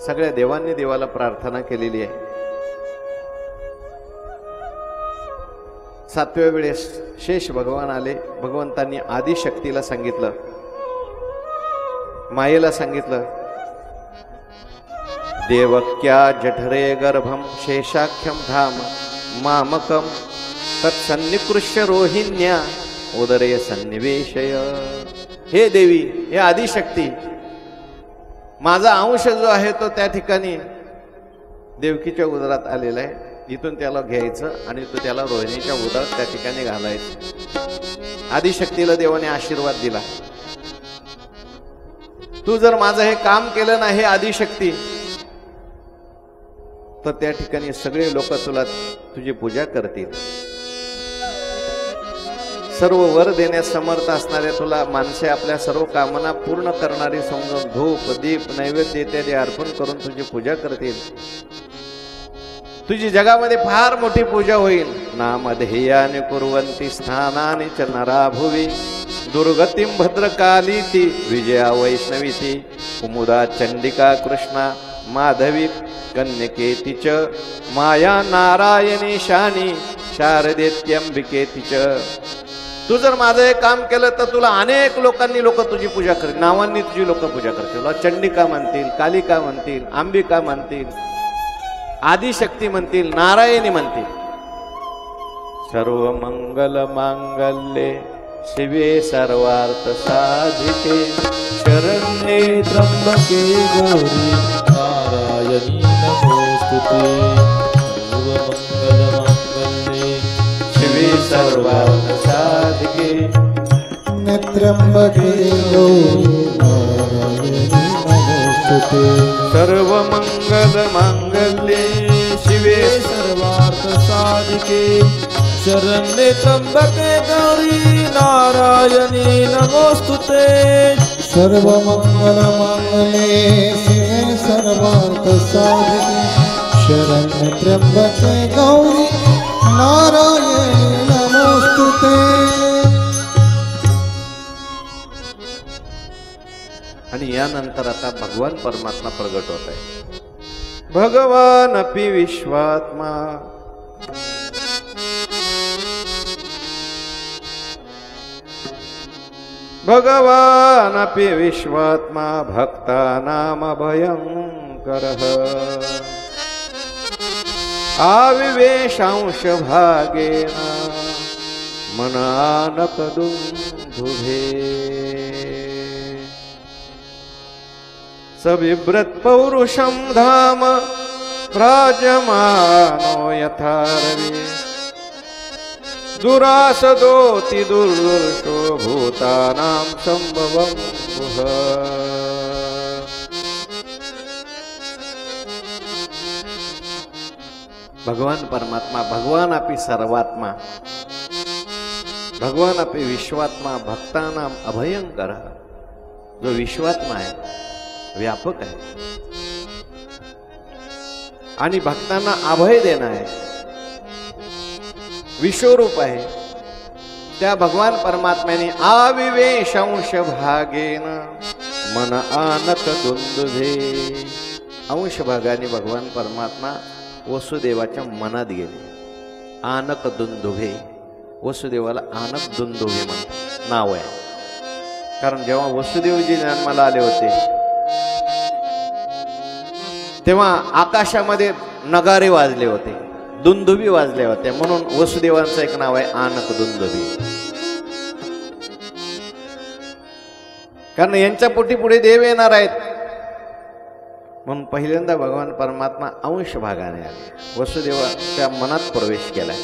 सगळ्या देवांनी देवाला प्रार्थना केलेली आहे. 7व्या वेळेस शेष भगवान आले. भगवंतांनी आदिशक्तीला सांगितलं, मायेला सांगितलं, देवक्या जठरे गर्भम शेषाख्यम धाम मामकम तत्सन्निकृष्य रोहिण्या उदरे सन्निवेशय. हे देवी, हे आदिशक्ती, माझा अंश जो आहे तो त्या ठिकाणी देवकीच्या उदरात आलेला आहे. इथून त्याला घ्यायचं आणि तो त्याला रोहिणीच्या उदरात त्या ठिकाणी घालायचं. आदिशक्तीला देवाने आशीर्वाद दिला, तू जर माझं हे काम केलं नाही आदिशक्ती, तर त्या ठिकाणी सगळे लोक तुला तुझी पूजा करतील. सर्व वर देण्यास समर्थ असणारे तुला माणसे आपल्या सर्व कामना पूर्ण करणारी समजून धूप दीप नैवेद्य इत्यादी अर्पण करून तुझी पूजा करतील. तुझी जगामध्ये फार मोठी पूजा होईल. नामधेयानि कुर्वन्ति स्थानानि च नरा भुवि दुर्गतिं भद्रकाली ती विजया वैष्णवी ती कुमुदा चंडिका कृष्णा माधवी कन्यकेति च माया नारायणी शानी शारदेत्यंबिकेति च. तू जर माझं हे काम केलं तर तुला अनेक लोक तुझी पूजा करतील, नावांनी तुझी लोक पूजा करतील. तुला चंडिका म्हणतील, कालिका म्हणतील, अंबिका म्हणतील, आदिशक्ती म्हणतील, नारायणी म्हणतील. सर्व मंगल मांगल्ये शिवे सर्वार्थ साधिके शरण्ये त्र्यंबके गौरी नारायणी नमोस्तुते. सर्व मंगल मांगल्ये शिवे सर्वार्थ साधिके त्र्यंबके गौरी नारायणी नमोस्तुते. सर्व मंगल मांगल्ये शिवे सर्वार्थ साधिके शरण्ये त्र्यंबके गौरी नारायणी नमोस्तुते. सर्व मंगल मांगल्ये शिवे सर्वार्थ साधिके शरण्ये त्र्यंबके गौरी नारायणी नमोस्तुते. आणि यानंतर आता भगवान परमात्मा प्रगट होत आहे. भगवान अपि विश्वात्मा भगवान अपि विश्वात्मा भक्तानाम भयंकरः आविवेशांश भागेन मनानकदुंधुभे. सबिभ्रत् पौरुषं धाम राजमानो यथा रवि दुरासदोति दुर्दर्शो भूतानां संभवं वपुः। भगवान परमात्मा, भगवान अपि सर्वात्मा, भगवान अपि विश्वात्मा, भक्तानां अभयंकर। जो विश्वात्मा आहे, व्यापक आहे आणि भक्तांना अभय देणं आहे, विश्वरूप आहे। त्या भगवान परमात्म्याने आविवेशंश भागेन मन आनक दुंदुभे। अंश भागाने भगवान परमात्मा वसुदेवाच्या मनात गेले। आनक दुंदुभे, वसुदेवाला आनक दुंदुभे म्हणतात, नाव आहे। कारण जेव्हा वसुदेवजी जन्माला आले होते तेव्हा आकाशामध्ये नगारे वाजले होते, दुंदुभी वाजल्या होत्या, म्हणून वसुदेवांचं एक नाव आहे आनक दुंदुभी। कारण यांच्या पोटी पुढे देव येणार आहेत, म्हणून पहिल्यांदा भगवान परमात्मा अंश भागाने आले, वसुदेवाच्या मनात प्रवेश केलाय।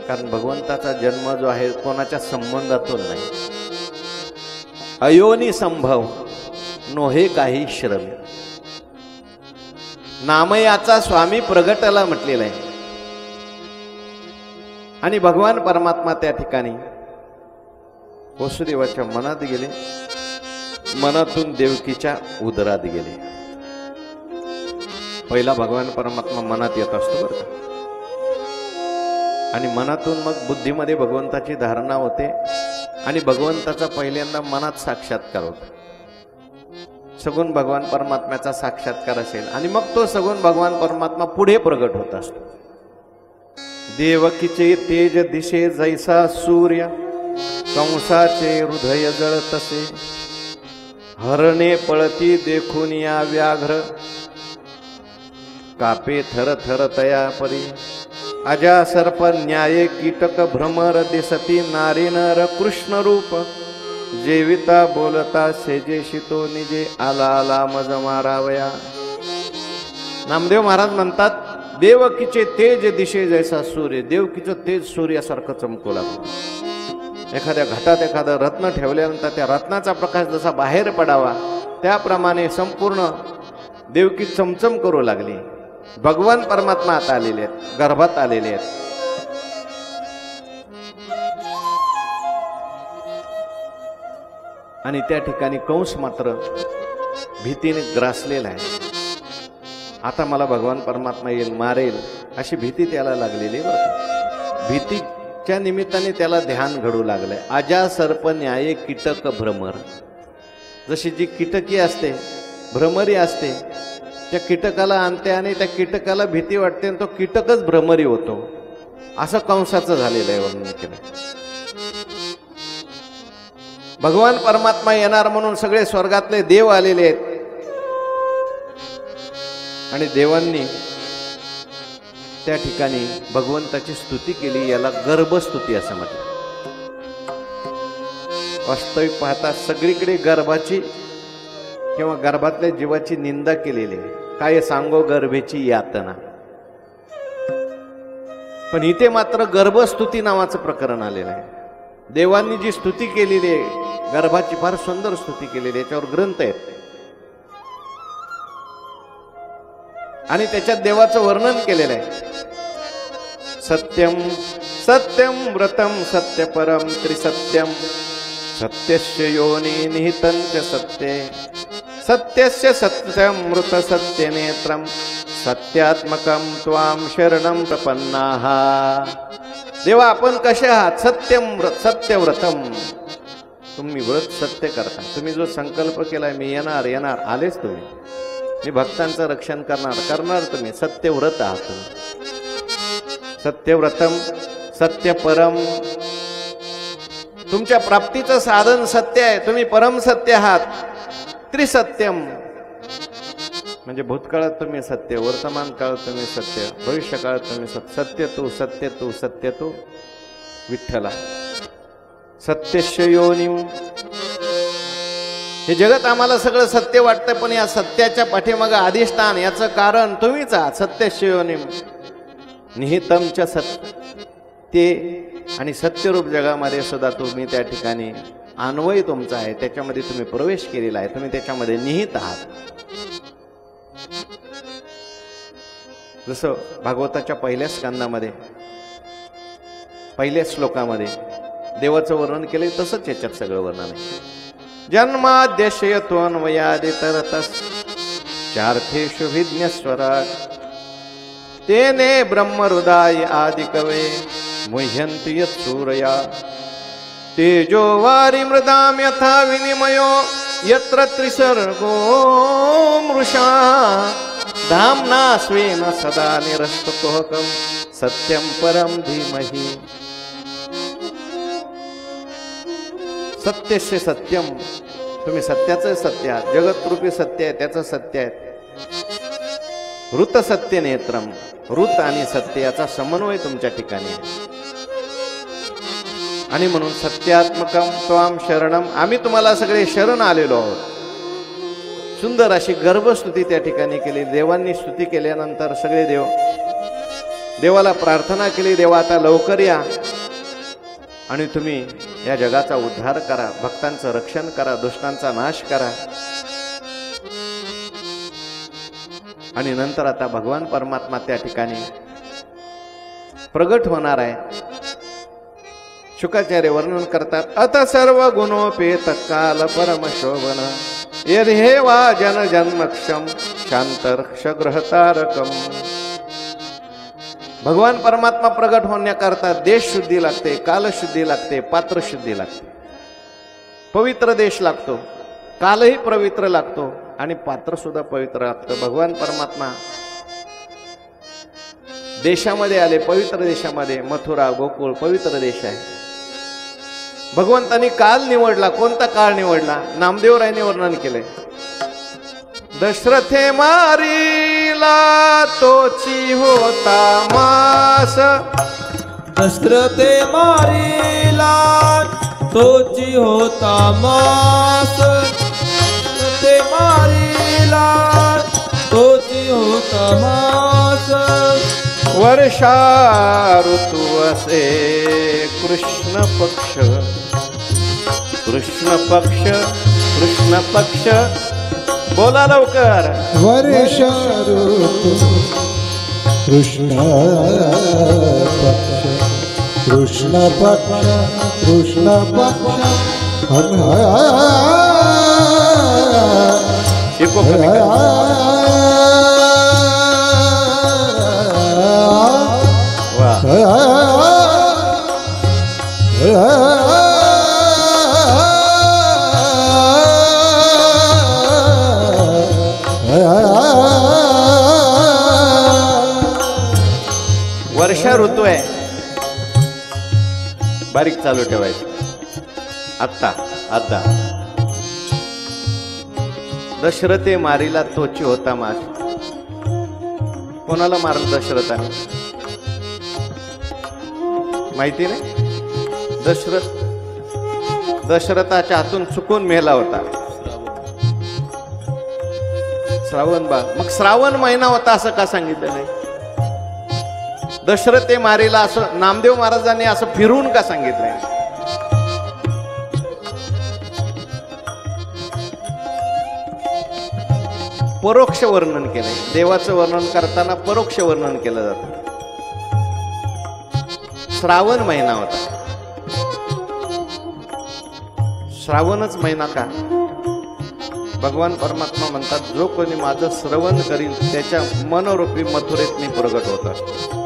कारण भगवंताचा जन्म जो आहे कोणाच्या संबंधातून नाही, अयोनी संभव नोहे काही श्रम। नामयाचा स्वामी प्रगटला म्हटलेला आहे आणि भगवान परमात्मा त्या ठिकाणी वसुदेवाच्या मनात गेले, मनातून देवकीच्या उदरात गेले। पहिला भगवान परमात्मा मनात येत असतो बरं का, आणि मनातून मग बुद्धीमध्ये भगवंताची धारणा होते आणि भगवंताचा पहिल्यांदा मनात साक्षात्कार होतो। सगुण भगवान परमात्म्याचा साक्षात्कार असेल आणि मग तो सगुण भगवान परमात्मा पुढे प्रगट होत असतो। देवकीचे तेज दिशे जैसा सूर्य, कंसाचे हृदय जळतसे, हरणे पळती देखून या व्याघ्र, कापे थर थर तया परी, अजा सर्प न्याये कीटक भ्रमर दिसती, नारी नर कृष्ण रूप, जेविता बोलता सेजेशी तो निजे, आला आला मज मारावया। नामदेव महाराज म्हणतात, देवकीचे तेज दिशे जैसा सूर्य, देवकीचं तेज सूर्यासारखं चमकू लागलं। एखाद्या घटात एखादं रत्न ठेवल्यानंतर त्या रत्नाचा प्रकाश जसा बाहेर पडावा त्याप्रमाणे संपूर्ण देवकी चमचम करू लागली। भगवान परमात्मा आता आलेले आहेत, गर्भात आलेले आहेत। आणि त्या ठिकाणी कंस मात्र भीतीने ग्रासलेला आहे। आता मला भगवान परमात्मा येईल, मारेल, अशी भीती त्याला लागलेली आहे बरं का। भीतीच्या निमित्ताने त्याला ध्यान घडू लागलंय। अजा सर्प न्याये कीटक भ्रमर, जशी जी कीटकी असते, भ्रमरी असते, त्या कीटकाला आणते आणि त्या कीटकाला भीती वाटते आणि तो कीटकच भ्रमरी होतो, असं कंसाचं झालेलं आहे वर्णन केलं। भगवान परमात्मा येणार म्हणून सगळे स्वर्गातले देव आलेले आहेत आणि देवांनी त्या ठिकाणी भगवंताची स्तुती केली, याला गर्भस्तुती असं म्हटलं। वास्तविक पाहता सगळीकडे गर्भाची किंवा गर्भातल्या जीवाची निंदा केलेली आहे, काय सांगो गर्भेची यातना, पण इथे मात्र गर्भस्तुती नावाचं प्रकरण आलेलं आहे। देवांनी जी स्तुती केलेली आहे गर्भाची, फार सुंदर स्तुती केलेली आहे, याच्यावर ग्रंथ आहेत आणि त्याच्यात देवाचं वर्णन केलेलं आहे। सत्यम सत्यम व्रतम सत्य परम त्रिसत्यम, सत्यस्य योनी निहितं च सत्ये, सत्यस्य सत्यमृत सत्यनेत्रम, सत्यात्मकं त्वां शरणं प्रपन्नाः। देवा आपण कसे आहात? सत्यम व्रत, सत्यव्रतम, तुम्ही व्रत सत्य करता, तुम्ही जो संकल्प केलाय मी येणार येणार, आलेच तुम्ही, मी भक्तांचं रक्षण करणार तुम्ही, सत्यव्रत आहात तुम्ही। सत्यव्रतम सत्यपरम, तुमच्या प्राप्तीचं साधन सत्य आहे, तुम्ही परम सत्य आहात। त्रिसत्यम म्हणजे भूतकाळात तुम्ही सत्य, वर्तमान काळात तुम्ही सत्य, भविष्य काळात तुम्ही सत्य। सत्य तू सत्य तू सत्य तू विठ्ठला। सत्यस्य योनिम, हे जगत आम्हाला सगळं सत्य वाटतं, पण या सत्याच्या पाठीमागे अधिष्ठान, याचं कारण तुम्हीच आहात। सत्यस्य योनिम निहितम च सत्य, आणि सत्यरूप जगामध्ये सुद्धा तुम्ही त्या ठिकाणी अन्वय तुमचा आहे, त्याच्यामध्ये तुम्ही प्रवेश केलेला आहे, तुम्ही त्याच्यामध्ये निहित आहात. जसं भागवताच्या पहिल्या स्कंदामध्ये पहिल्या श्लोकामध्ये देवाचं वर्णन केलंय, तसंच याच्यात सगळं वर्णन आहे. जन्माद्यशयत्वन्वयादितरतस् चार्थेषु विज्ञस्वराट् तेने ब्रह्महृदाय आदिकवे मुह्यन्ति यत्सूरया तेजो वारि मृदां यथा विनिमयो यत्र त्रिसर्गो मृषा धाम्ना स्वेन सदा निरस्तकुहकं सत्यं परं धीमहि. सत्यस्य सत्यम, तुम्ही सत्याचं सत्य आहात. जगतरूपी सत्य आहे, त्याचं सत्य आहे. ऋत सत्य नेत्रम, ऋत आणि सत्य याचा समन्वय तुमच्या ठिकाणी आहे. आणि म्हणून सत्यात्मकम त्वाम शरणम, आम्ही तुम्हाला सगळे शरण आलेलो आहोत. सुंदर अशी गर्भस्तुती त्या ठिकाणी केली. देवांनी स्तुती केल्यानंतर सगळे देवाला प्रार्थना केली, देवा आता लवकर या आणि तुम्ही या जगाचा उद्धार करा, भक्तांचं रक्षण करा, दुष्टांचा नाश करा. आणि नंतर आता भगवान परमात्मा त्या ठिकाणी प्रगट होणार आहे. शुकाचार्य वर्णन करतात, अत सर्व गुणोपेत काल परम शोभन यर्हे वा जन जन्मक्षम शांतर्क्ष ग्रहतारकम. भगवान परमात्मा प्रगट होण्याकरता देश शुद्धी लागते, कालशुद्धी लागते, पात्र शुद्धी लागते. पवित्र देश लागतो, कालही पवित्र लागतो आणि पात्र सुद्धा पवित्र लागतं. भगवान परमात्मा देशामध्ये आले, पवित्र देशामध्ये. मथुरा गोकुळ पवित्र देश आहे. भगवंतांनी काल निवडला. कोणता काळ निवडला? नामदेवरायांनी वर्णन केले. दशरथे मारिला तोची होता मास, दशरथे मारिला तोची होता मास, ते मारिला तोची होता मास. वर्षा ऋतू असे कृष्ण पक्ष, कृष्ण पक्ष, कृष्ण पक्ष. बोला लवकर. वर्ष ऋतू कृष्ण पक्ष, कृष्ण पक्ष, कृष्ण पक्ष. वर्षा ऋतू आहे, बारीक चालू ठेवायचं. आता दशरथे मारिला तोची होता मास. कोणाला मारलं दशरथाने? माहिती नाही. दशरथाच्या हातून चुकून मेला होता श्रावण बाळ. मग श्रावण महिना होता असं का सांगितलं नाही? दशरथे मारिला असं नामदेव महाराजांनी असं फिरून का सांगितलंय? परोक्ष वर्णन केलंय. देवाचं वर्णन करताना परोक्ष वर्णन केलं जातं. श्रावण महिना होता. श्रावणच महिना का? भगवान परमात्मा म्हणतात, जो कोणी माझं श्रवण करील त्याच्या मनोरूपी मथुरेत मी प्रगट होत असतो.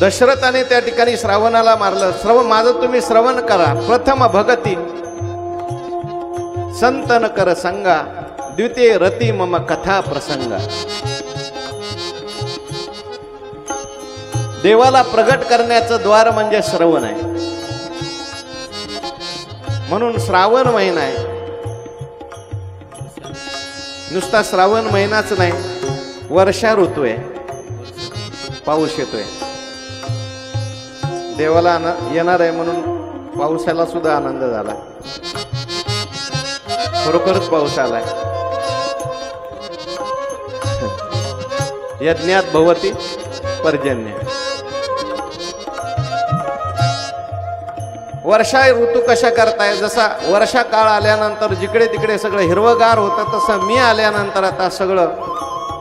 दशरथाने त्या ठिकाणी श्रावणाला मारलं. माझं तुम्ही श्रवण करा. प्रथम भगती संतन कर संगा, द्वितीय रती मम कथा प्रसंगा. देवाला प्रगट करण्याचं द्वार म्हणजे श्रवण आहे. म्हणून श्रावण महिना आहे. नुसता श्रावण महिनाच नाही, वर्षा ऋतू आहे. पाऊस येतोय. देवाला येणार आहे म्हणून पावसाला सुद्धा आनंद झाला. खरोखरच पाऊस आलाय. यज्ञात भवती पर्जन्य. वर्षा ऋतू कशा करताय, जसा वर्षा काळ आल्यानंतर जिकडे तिकडे सगळं हिरवगार होतं, तसं मी आल्यानंतर आता सगळं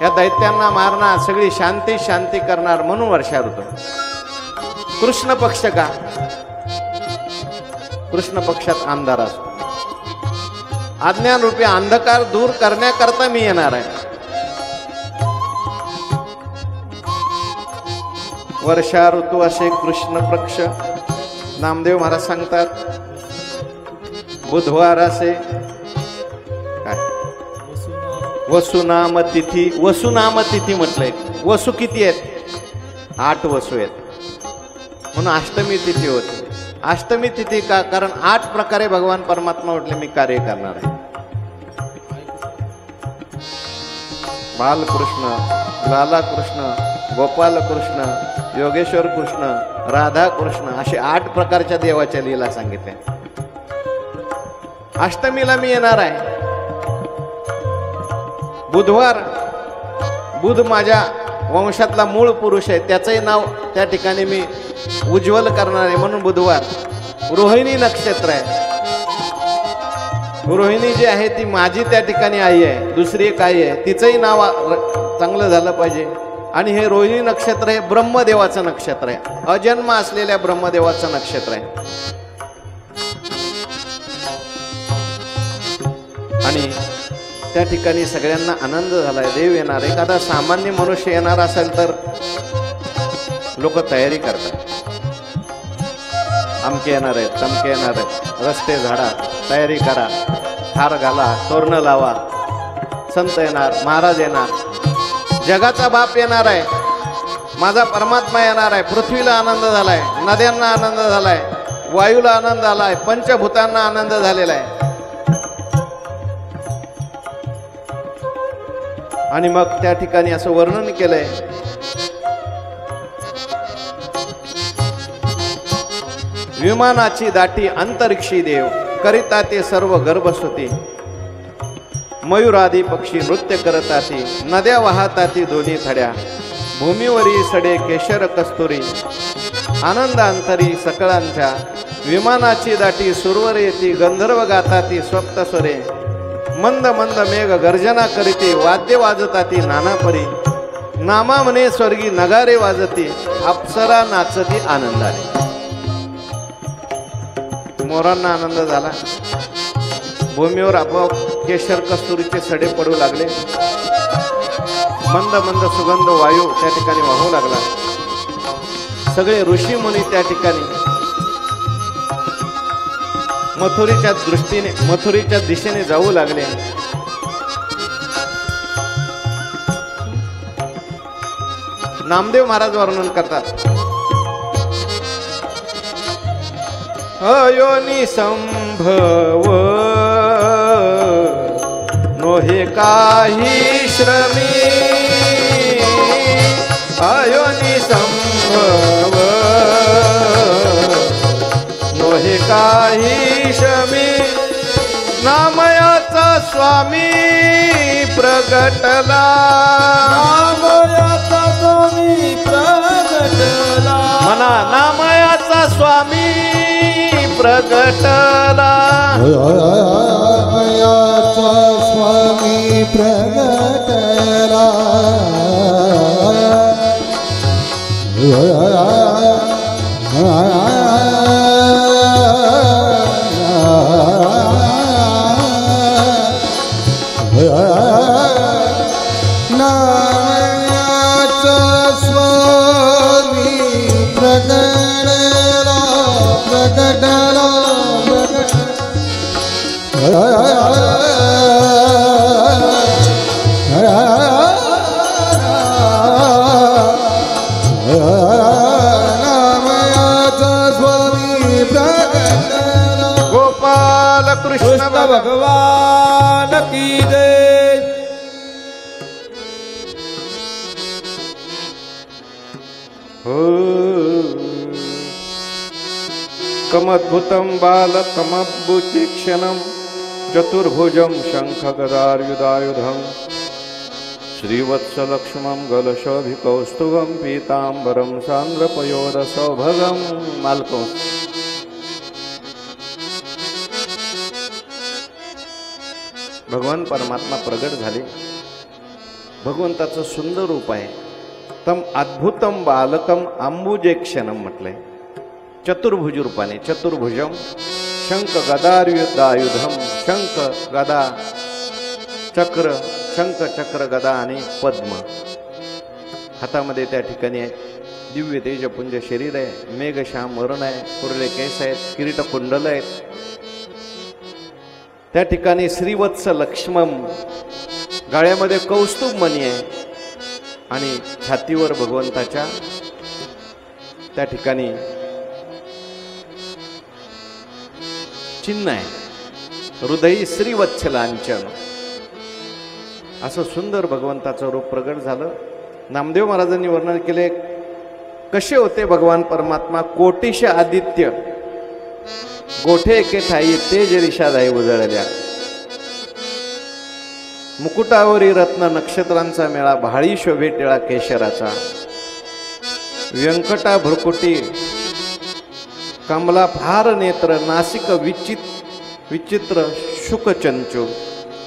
या दैत्यांना मारणार, सगळी शांती शांती करणार, म्हणून वर्षा ऋतू. कृष्ण पक्ष का? कृष्ण पक्षात अंधार असतो. अज्ञान रूपी अंधकार दूर करण्याकरता मी येणार आहे. वर्षा ऋतू असे कृष्ण पक्ष. नामदेव महाराज सांगतात बुधवार असे काय वसुनाम तिथी. वसुनाम तिथी म्हटलंय. वसू किती आहेत? 8 वसू आहेत, म्हणून अष्टमी तिथी होती. अष्टमी तिथी का? कारण 8 प्रकारे भगवान परमात्मा म्हटले मी कार्य करणार आहे. बालकृष्ण, लाला कृष्ण, गोपाल कृष्ण, योगेश्वर कृष्ण, राधा कृष्ण असे 8 प्रकारच्या देवाच्या लीला सांगितल्या. अष्टमीला मी येणार आहे. बुधवार, बुध माझ्या वंशातला मूळ पुरुष आहे, त्याचंही नाव त्या ठिकाणी मी उज्ज्वल करणार आहे, म्हणून बुधवार. रोहिणी नक्षत्र आहे. रोहिणी जी आहे ती माझी त्या ठिकाणी आई आहे, दुसरी एक आई आहे, तिचंही नाव चांगलं झालं पाहिजे. आणि हे रोहिणी नक्षत्र हे ब्रह्मदेवाचं नक्षत्र आहे, अजन्म असलेल्या ब्रह्मदेवाचं नक्षत्र आहे. आणि त्या ठिकाणी सगळ्यांना आनंद झालाय. देव येणार. एखादा सामान्य मनुष्य येणार असेल तर लोक तयारी करतात. अमके येणार आहेत, तमके येणार आहेत, रस्ते झाडा, तयारी करा, हार घाला, तोरणं लावा. संत येणार, महाराज येणार, जगाचा बाप येणार आहे, माझा परमात्मा येणार आहे. पृथ्वीला आनंद झालाय, नद्यांना आनंद झालाय, वायूला आनंद आलाय, पंचभूतांना आनंद झालेला आहे. आणि मग त्या ठिकाणी असं वर्णन केलंय, विमानाची दाटी अंतरिक्षी देव, करिता ते सर्व गर्भस्तुती. मयूरादी पक्षी नृत्य करताती, नद्या वाहताती दोन्ही थड्या. भूमीवरी सडे केशर कस्तुरी, आनंद अंतरी सकळांच्या. विमानाची दाटी सुरवर येती, गंधर्व गाताती स्वप्तस्वरे. मंद मंद मेघ गर्जना करीते, वाद्य वाजताती नाना परी. नामा म्हणे स्वर्गी नगारे वाजती, अप्सरा नाचती आनंदाने. मोरांना आनंद झाला. भूमीवर आपोआप केशर कस्तुरीचे सडे पडू लागले. मंद मंद सुगंध वायू त्या ठिकाणी वाहू लागला. सगळे ऋषी मुनी त्या ठिकाणी मथुरीच्या दिशेने जाऊ लागले. नामदेव महाराज वर्णन करतात, अयोनी संभव नोहे काही श्रमी. अयोनी संभव नोहे काही श्रमी. नामयाचा स्वामी प्रगटला. नामयाचा स्वामी प्रगटला. म्हणा, नामयाचा स्वामी प्रगटला. नामयाचा स्वामी प्रगटला. नामयाचा स्वामी प्रगटला, प्रगटला. नामयाचा स्वामी प्रगटला. गोपाल कृष्ण भगवान की जय. कमद्भुतं बालकमद्भुतीक्षणं चतुर्भुजं शङ्खगदायुधायुधं श्रीवत्सलक्ष्मं गलशोभिकौस्तुभं पीताम्बरं सान्द्रपयोदसौभगं मालकंस. भगवान परमात्मा प्रगट झाले. भगवंताचं सुंदर रूप आहे. तम अद्भुतम बालकम अंबुजेक्षणम म्हटलंय. चतुर्भुज रूपाने, चतुर्भुजम शंख गदायुधम, शंख गदा चक्र, शंख चक्र गदा आणि पद्म हातामध्ये त्या ठिकाणी आहे. दिव्य तेजपुंज शरीर आहे. मेघश्याम वर्ण आहे. कुरळे केस आहेत. किरीट कुंडल आहेत. त्या ठिकाणी श्रीवत्स लक्ष्मम, गाळ्यामध्ये कौस्तुभ मणी आहे आणि छातीवर भगवंताच्या त्या ठिकाणी चिन्ह आहे. हृदयी श्रीवत्सलांचन. असं सुंदर भगवंताचं रूप प्रगट झालं. नामदेव महाराजांनी वर्णन केले कसे होते भगवान परमात्मा. कोटीश आदित्य गोठे एके ठाई तेज रिषादाई उजळल्या. मुकुटावरी रत्न नक्षत्रांचा मेळा, भाळी शोभे टिळा केशराचा. व्यंकटा भ्रुकुटी कमला फार नेत्र, नासिक विचित्र शुकचंचू.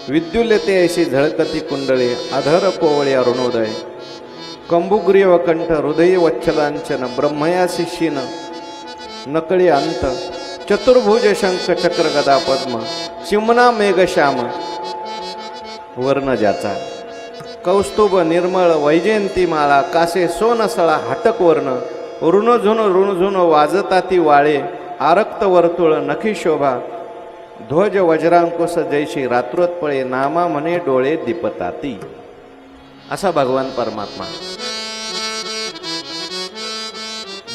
विद्युल्यते ऐशी झळकती कुंडळे, अधर कोवळे अरुणोदय. कंबुग्रीव कंठ हृदय वच्छलांचन, ब्रह्मयासी शीन नकळी अंत. चतुर्भुज शंख चक्र गदा पद्म, चिमना मेघश्याम वर्ण ज्याचा. कौस्तुभ निर्मळ वैजयंती माळा, कासे सोनसळा हाटक वर्ण. ऋणझुन वाजताती वाळे, आरक्त वर्तुळ नखी शोभा. ध्वज वज्रांकुश जैशी रात्रोत्पळे, नामा म्हणे डोळे दीपताती. असा भगवान परमात्मा.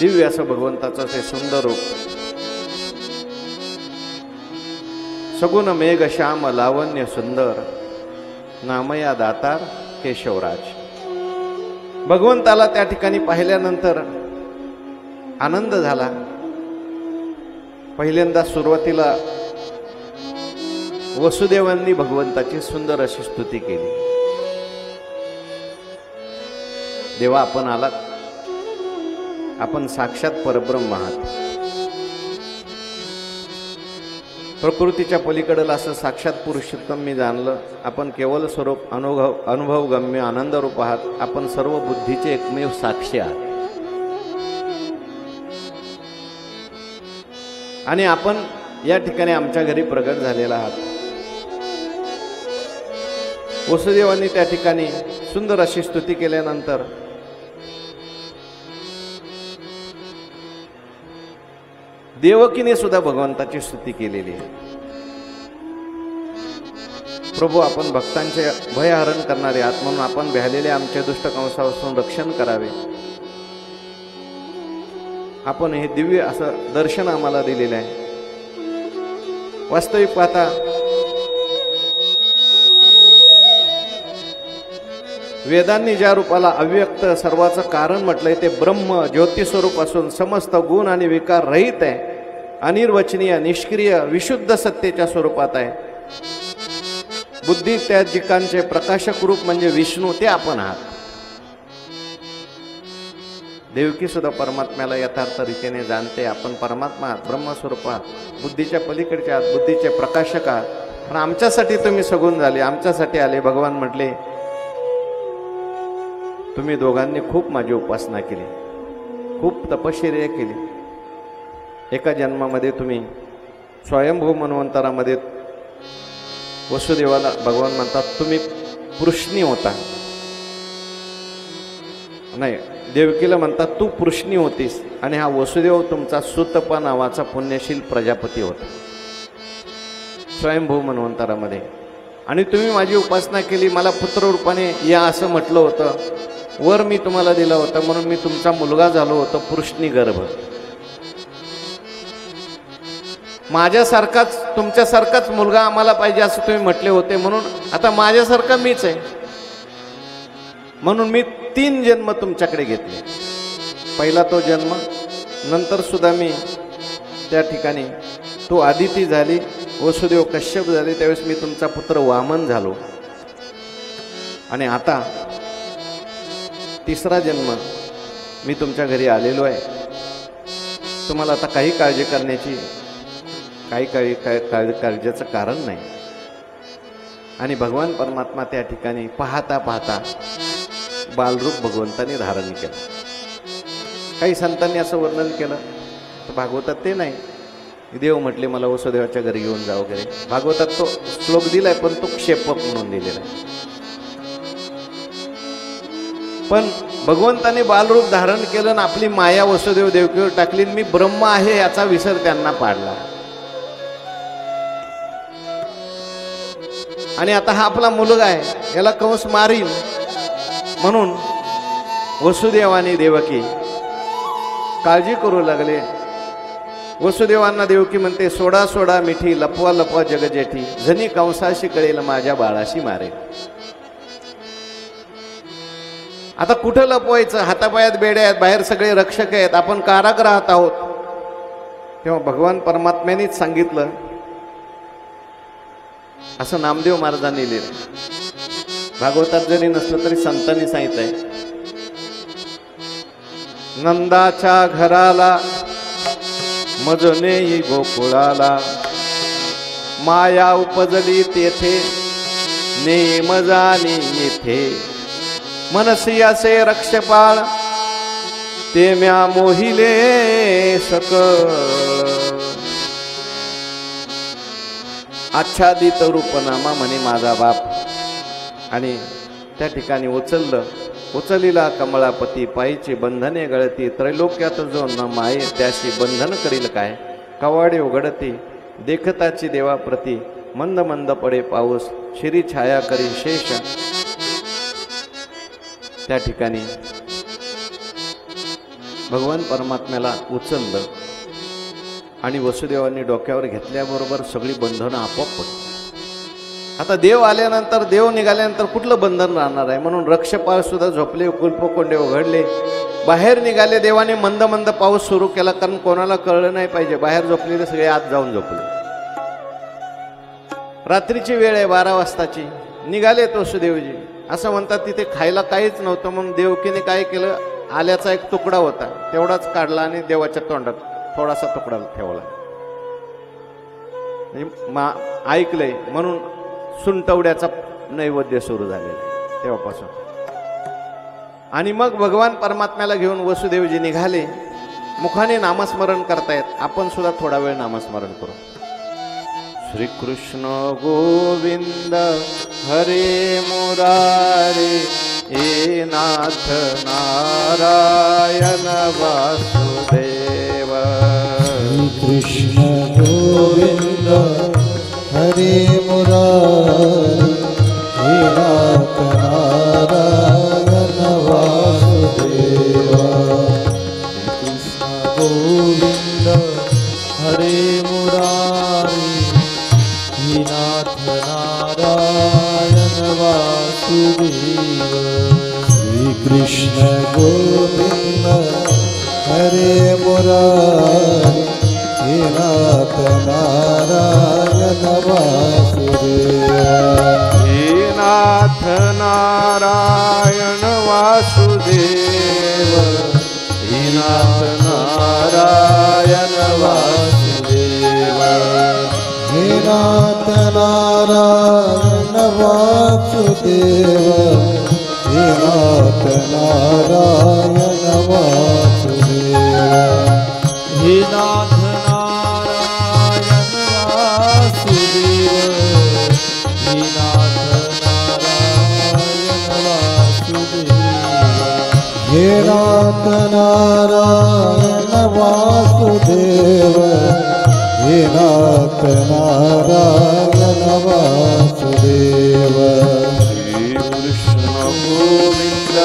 दिव्य असं भगवंताचं ते सुंदर रूप. सगुण मेघ श्याम लावण्य सुंदर, नामया दातार केशवराज. भगवंताला त्या ठिकाणी पाहिल्यानंतर आनंद झाला. पहिल्यांदा सुरुवातीला वसुदेवांनी भगवंताची सुंदर अशी स्तुती केली. देवा आपण आलात, आपण साक्षात परब्रह्म आहात. प्रकृतीच्या पलीकडलं असं साक्षात पुरुषोत्तम मी जाणलं. आपण केवळ स्वरूप अनुभव गम्य आनंद रूप आहात. आपण सर्व बुद्धीचे एकमेव साक्षी आहात. आणि आपण या ठिकाणी आमच्या घरी प्रगट झालेला आहात. वसुदेवांनी त्या ठिकाणी सुंदर अशी स्तुती केल्यानंतर देवकीने सुद्धा भगवंताची स्तुती केलेली आहे. प्रभू आपण भक्तांचे भयहरण करणारे आहात, म्हणून आपण भ्यालेल्या आमच्या दुष्ट कंसापासून रक्षण करावे. आपण हे दिव्य असं दर्शन आम्हाला दिलेलं आहे. वास्तविक पाहता वेदांनी ज्या रूपाला अव्यक्त सर्वाचं कारण म्हटलंय ते ब्रह्म ज्योती स्वरूप असून समस्त गुण आणि विकार रहित आहे. अनिर्वचनीय निष्क्रिय विशुद्ध सत्तेच्या स्वरूपात आहे. बुद्धी त्याजिकांचे प्रकाशक रूप म्हणजे विष्णू, ते आपण आहात. देवकी सुद्धा परमात्म्याला यथार्थ रीतीने जाणते. आपण परमात्मा आहात, ब्रह्मस्वरूप आहात, बुद्धीच्या पलीकडचे आहात, बुद्धीचे प्रकाशक आहात. पण आमच्यासाठी तुम्ही सगुण झाले, आमच्यासाठी आले. भगवान म्हटले तुम्ही दोघांनी खूप माझी उपासना केली, खूप तपश्चर्या केली. एका जन्मामध्ये तुम्ही स्वयंभू मन्वंतरामध्ये वसुदेवाला भगवान म्हणतात तुम्ही पृष्णी होता. नाही, देवकीला म्हणतात तू पृष्णी होतीस आणि हा वसुदेव तुमचा सुतपा नावाचा पुण्यशील प्रजापती होता स्वयंभू मन्वंतरामध्ये. आणि तुम्ही माझी उपासना केली, मला पुत्ररूपाने या असं म्हटलं होतं. वर मी तुम्हाला दिला होता म्हणून मी तुमचा मुलगा झालो होतो, पृष्णी गर्भ. माझ्यासारखाच तुमच्यासारखाच मुलगा आम्हाला पाहिजे असं तुम्ही म्हटले होते, म्हणून आता माझ्यासारखा मीच आहे. म्हणून मी 3 जन्म तुमच्याकडे घेतले. पहिला तो जन्म, नंतर सुद्धा मी त्या ठिकाणी तो आदिती झाली, वसुदेव कश्यप झाले, त्यावेळेस मी तुमचा पुत्र वामन झालो. आणि आता तिसरा जन्म मी तुमच्या घरी आलेलो आहे. तुम्हाला आता काही काळजी करण्याची काही काळजीचं कारण नाही. आणि भगवान परमात्मा त्या ठिकाणी पाहता पाहता बालरूप भगवंतांनी धारण केलं. काही संतांनी असं वर्णन केलं तर भागवतात ते नाही. देव म्हटले मला वसुदेवाच्या घरी घेऊन जा वगैरे. भागवतात तो श्लोक दिलाय पण तो क्षेपक म्हणून दिलेला आहे. पण भगवंताने बालरूप धारण केलं आणि आपली माया वसुदेव देवकीवर टाकली. मी ब्रह्म आहे याचा विसर त्यांना पाडला. आणि आता हा आपला मुलगा आहे याला कंस मारील म्हणून वसुदेवाने देवकी काळजी करू लागले. वसुदेवांना देवकी म्हणते सोडा सोडा मिठी लपवा लपवा जगजेठी जनी कंसाशी कळेल माझ्या बाळाशी मारेल. आता कुठं लपवायचं? हातापायात बेड्या आहेत, बाहेर सगळे रक्षक आहेत, आपण कारागृहात आहोत. तेव्हा भगवान परमात्म्यानेच सांगितलं असं नामदेव महाराजांनी लिहिलं. भागवतात जरी नसलं तरी संतांनी सांगितलंय. नंदाच्या घराला मजनेई गोकुळाला माया उपजली तेथे नेम जाणी येथे मनसी असे रक्षपाळ ते म्या मोहिले सकळ आच्छादित रूपनामा म्हणे माझा बाप. आणि त्या ठिकाणी उचलिला कमळापती पायीची बंधने गळती त्रैलोक्यात जो न माये त्याशी बंधन करील काय कवाडे उघडती देखताची देवाप्रती मंद मंद पडे पाऊस शिरी छाया करी शेष. त्या ठिकाणी भगवान परमात्म्याला उचललं आणि वसुदेवांनी डोक्यावर घेतल्याबरोबर सगळी बंधनं आपोआप पडली. आता देव आल्यानंतर देव निघाल्यानंतर कुठलं बंधन राहणार आहे म्हणून रक्षपाळ सुद्धा झोपले, कुलपकोंडे उघडले, बाहेर निघाले. देवाने मंद मंद पाऊस सुरू केला कारण कोणाला कळलं नाही पाहिजे. बाहेर झोपलेले सगळे आत जाऊन झोपले. रात्रीची वेळ आहे 12 वाजताची. निघाले वसुदेवजी. असं म्हणतात तिथे खायला काहीच नव्हतं म्हणून देवकीने काय केलं आल्याचा एक तुकडा होता तेवढाच काढला आणि देवाच्या तोंडात थोडासा तुकडा ठेवला. ऐकलंय म्हणून सुंटवड्याचा नैवेद्य सुरू झालेला तेव्हापासून. आणि मग भगवान परमात्म्याला घेऊन वसुदेवजी निघाले. मुखाने नामस्मरण करतायत. आपण सुद्धा थोडा वेळ नामस्मरण करू. श्री कृष्ण गोविंद हरे मुरारे हे नाथ नारायण वासुदेव. कृष्ण गोविंद हरे मुरारी हे नाथ नारायण वासुदेवा. कृष्ण गोविंद हरे मुरारी हे नाथ नारायण वासुदेव. श्री कृष्ण गोविंद हरे मुरारी हे नाथ नारायण वासुदेवा. हे नाथ नारायण वासुदेव. हे नाथ नारायण वासुदेव. हे नाथ नारायण वासुदेव. हे नाथ नारायण वासुदेवा. हे नाथ हे नाथ नारायण वासुदेव. हे नाथ नारायण वासुदेव. श्री कृष्ण गोविंद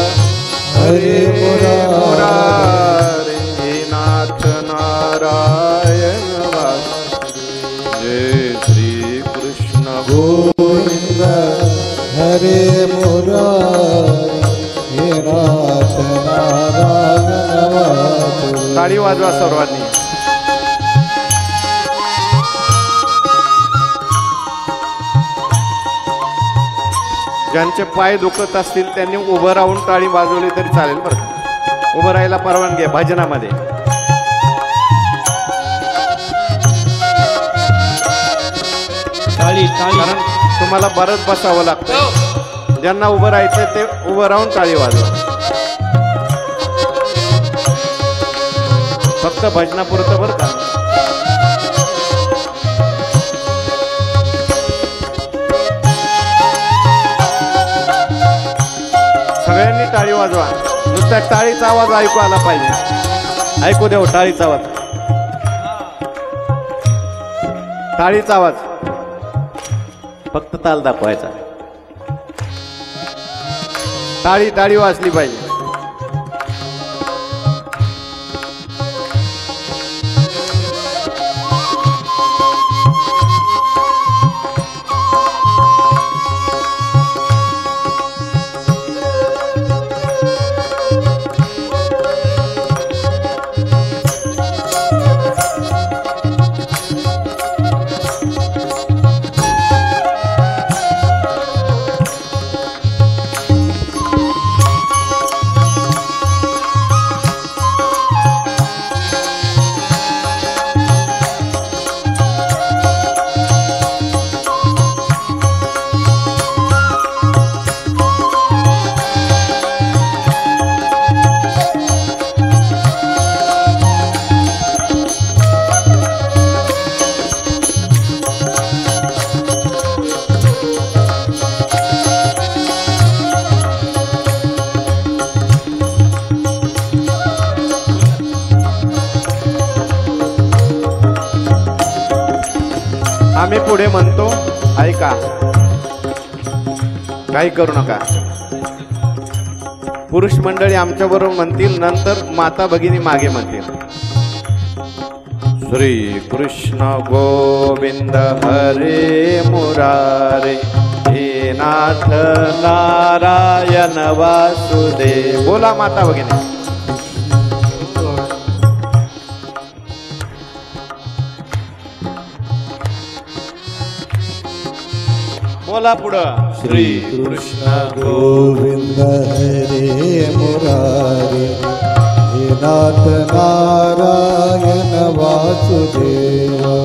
हरे मुरारे हे नाथ नारायण वासुदेव. जय श्री कृष्ण गोविंद हरे मुरारी हे नाथ नारायण वासुदेव. ताळी वाजवा सर्वांनी. ज्यांचे पाय दुखत असतील त्यांनी उभं राहून टाळी वाजवली तरी चालेल बरं का. उभं राहायला परवानगी आहे भजनामध्ये. टाळी टाळी कारण तुम्हाला बरंच बसावं लागतं. ज्यांना उभं राहायचं ते उभं राहून टाळी वाजवा. फक्त भजनापुरतं बरं का. सगळ्यांनी टाळी वाजवा. नुसत्या टाळीचा आवाज ऐकू आला पाहिजे. ऐकू देऊ टाळीचा आवाज. टाळीचा आवाज फक्त ताल दाखवायचा. टाळी टाळी वाजली पाहिजे. आम्ही पुढे म्हणतो ऐका. काही करू नका. पुरुष मंडळी आमच्या बरोबर म्हणतील, नंतर माता भगिनी मागे म्हणतील. श्री कृष्ण गोविंद हरे मुरारे हे नाथ नारायण वासुदेव. बोला माता भगिनी. बोला पुढं. श्री कृष्ण गोविंद हरे मुरारे हे नाथ नारायण वासुदेवा.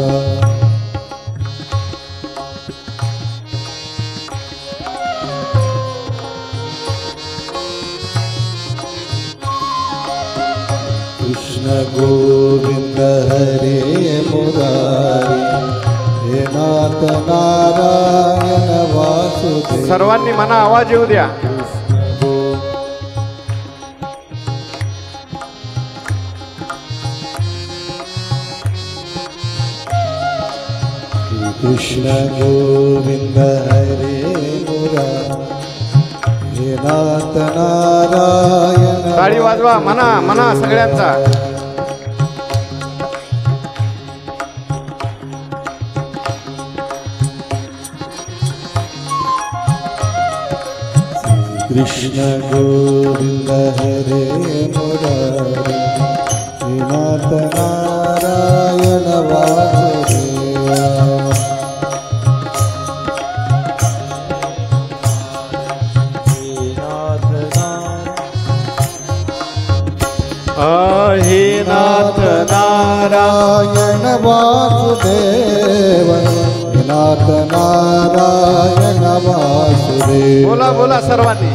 कृष्ण गोविंद हरे मुरारे हे नाथ नारायण वासुदेव. सर्वांनी म्हणा, आवाज येऊ द्या. कृष्ण गोविंद हरे मुरारे हे नाथ नारायण. टाळी वाजवा. म्हणा म्हणा सगळ्यांचा. कृष्ण गोविंद हरे मुरारे हे नाथ नारायण वासुदेवा. हे नाथ नारायण वासुदेव हे नाथ नारायण वासुदेव. बोला बोला सर्वांनी.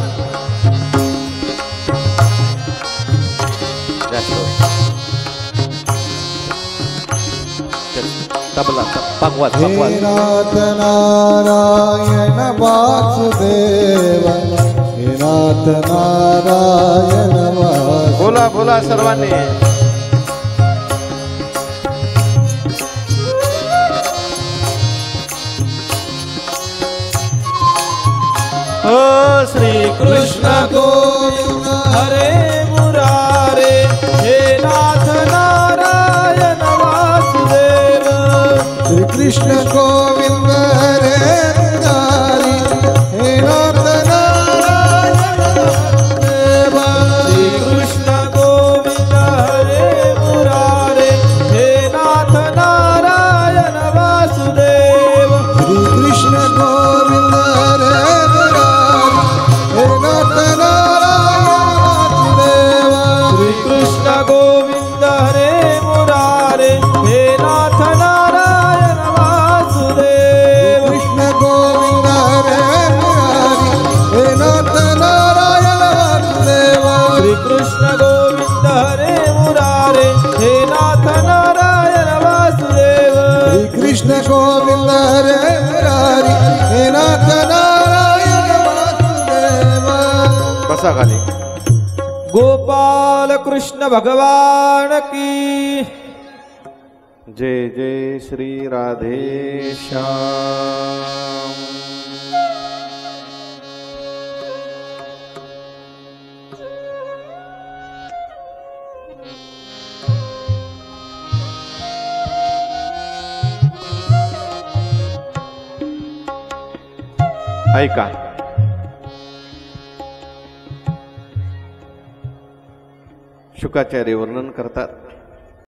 तबला पगवाज हे नाथ नारायण वासुदेव हे नाथ नारायण वासुदेव. बोला बोला सर्वांनी. श्री कृष्ण गोविंद हरे मुरारे हे नाथ नारायण वासुदेव. श्री कृष्ण गोविंद हरे मुरारी हे नाथ नारायण वासुदेव. श्री कृष्ण गोविंद हरे मुरारे हे नाथ नारायण वासुदेव. श्री कृष्ण गोविंद हरे मुरारी बसा खाली. गोपाल कृष्ण भगवान की. जय जय श्री राधे श्याम. ऐका, शुकाचार्य वर्णन करतात.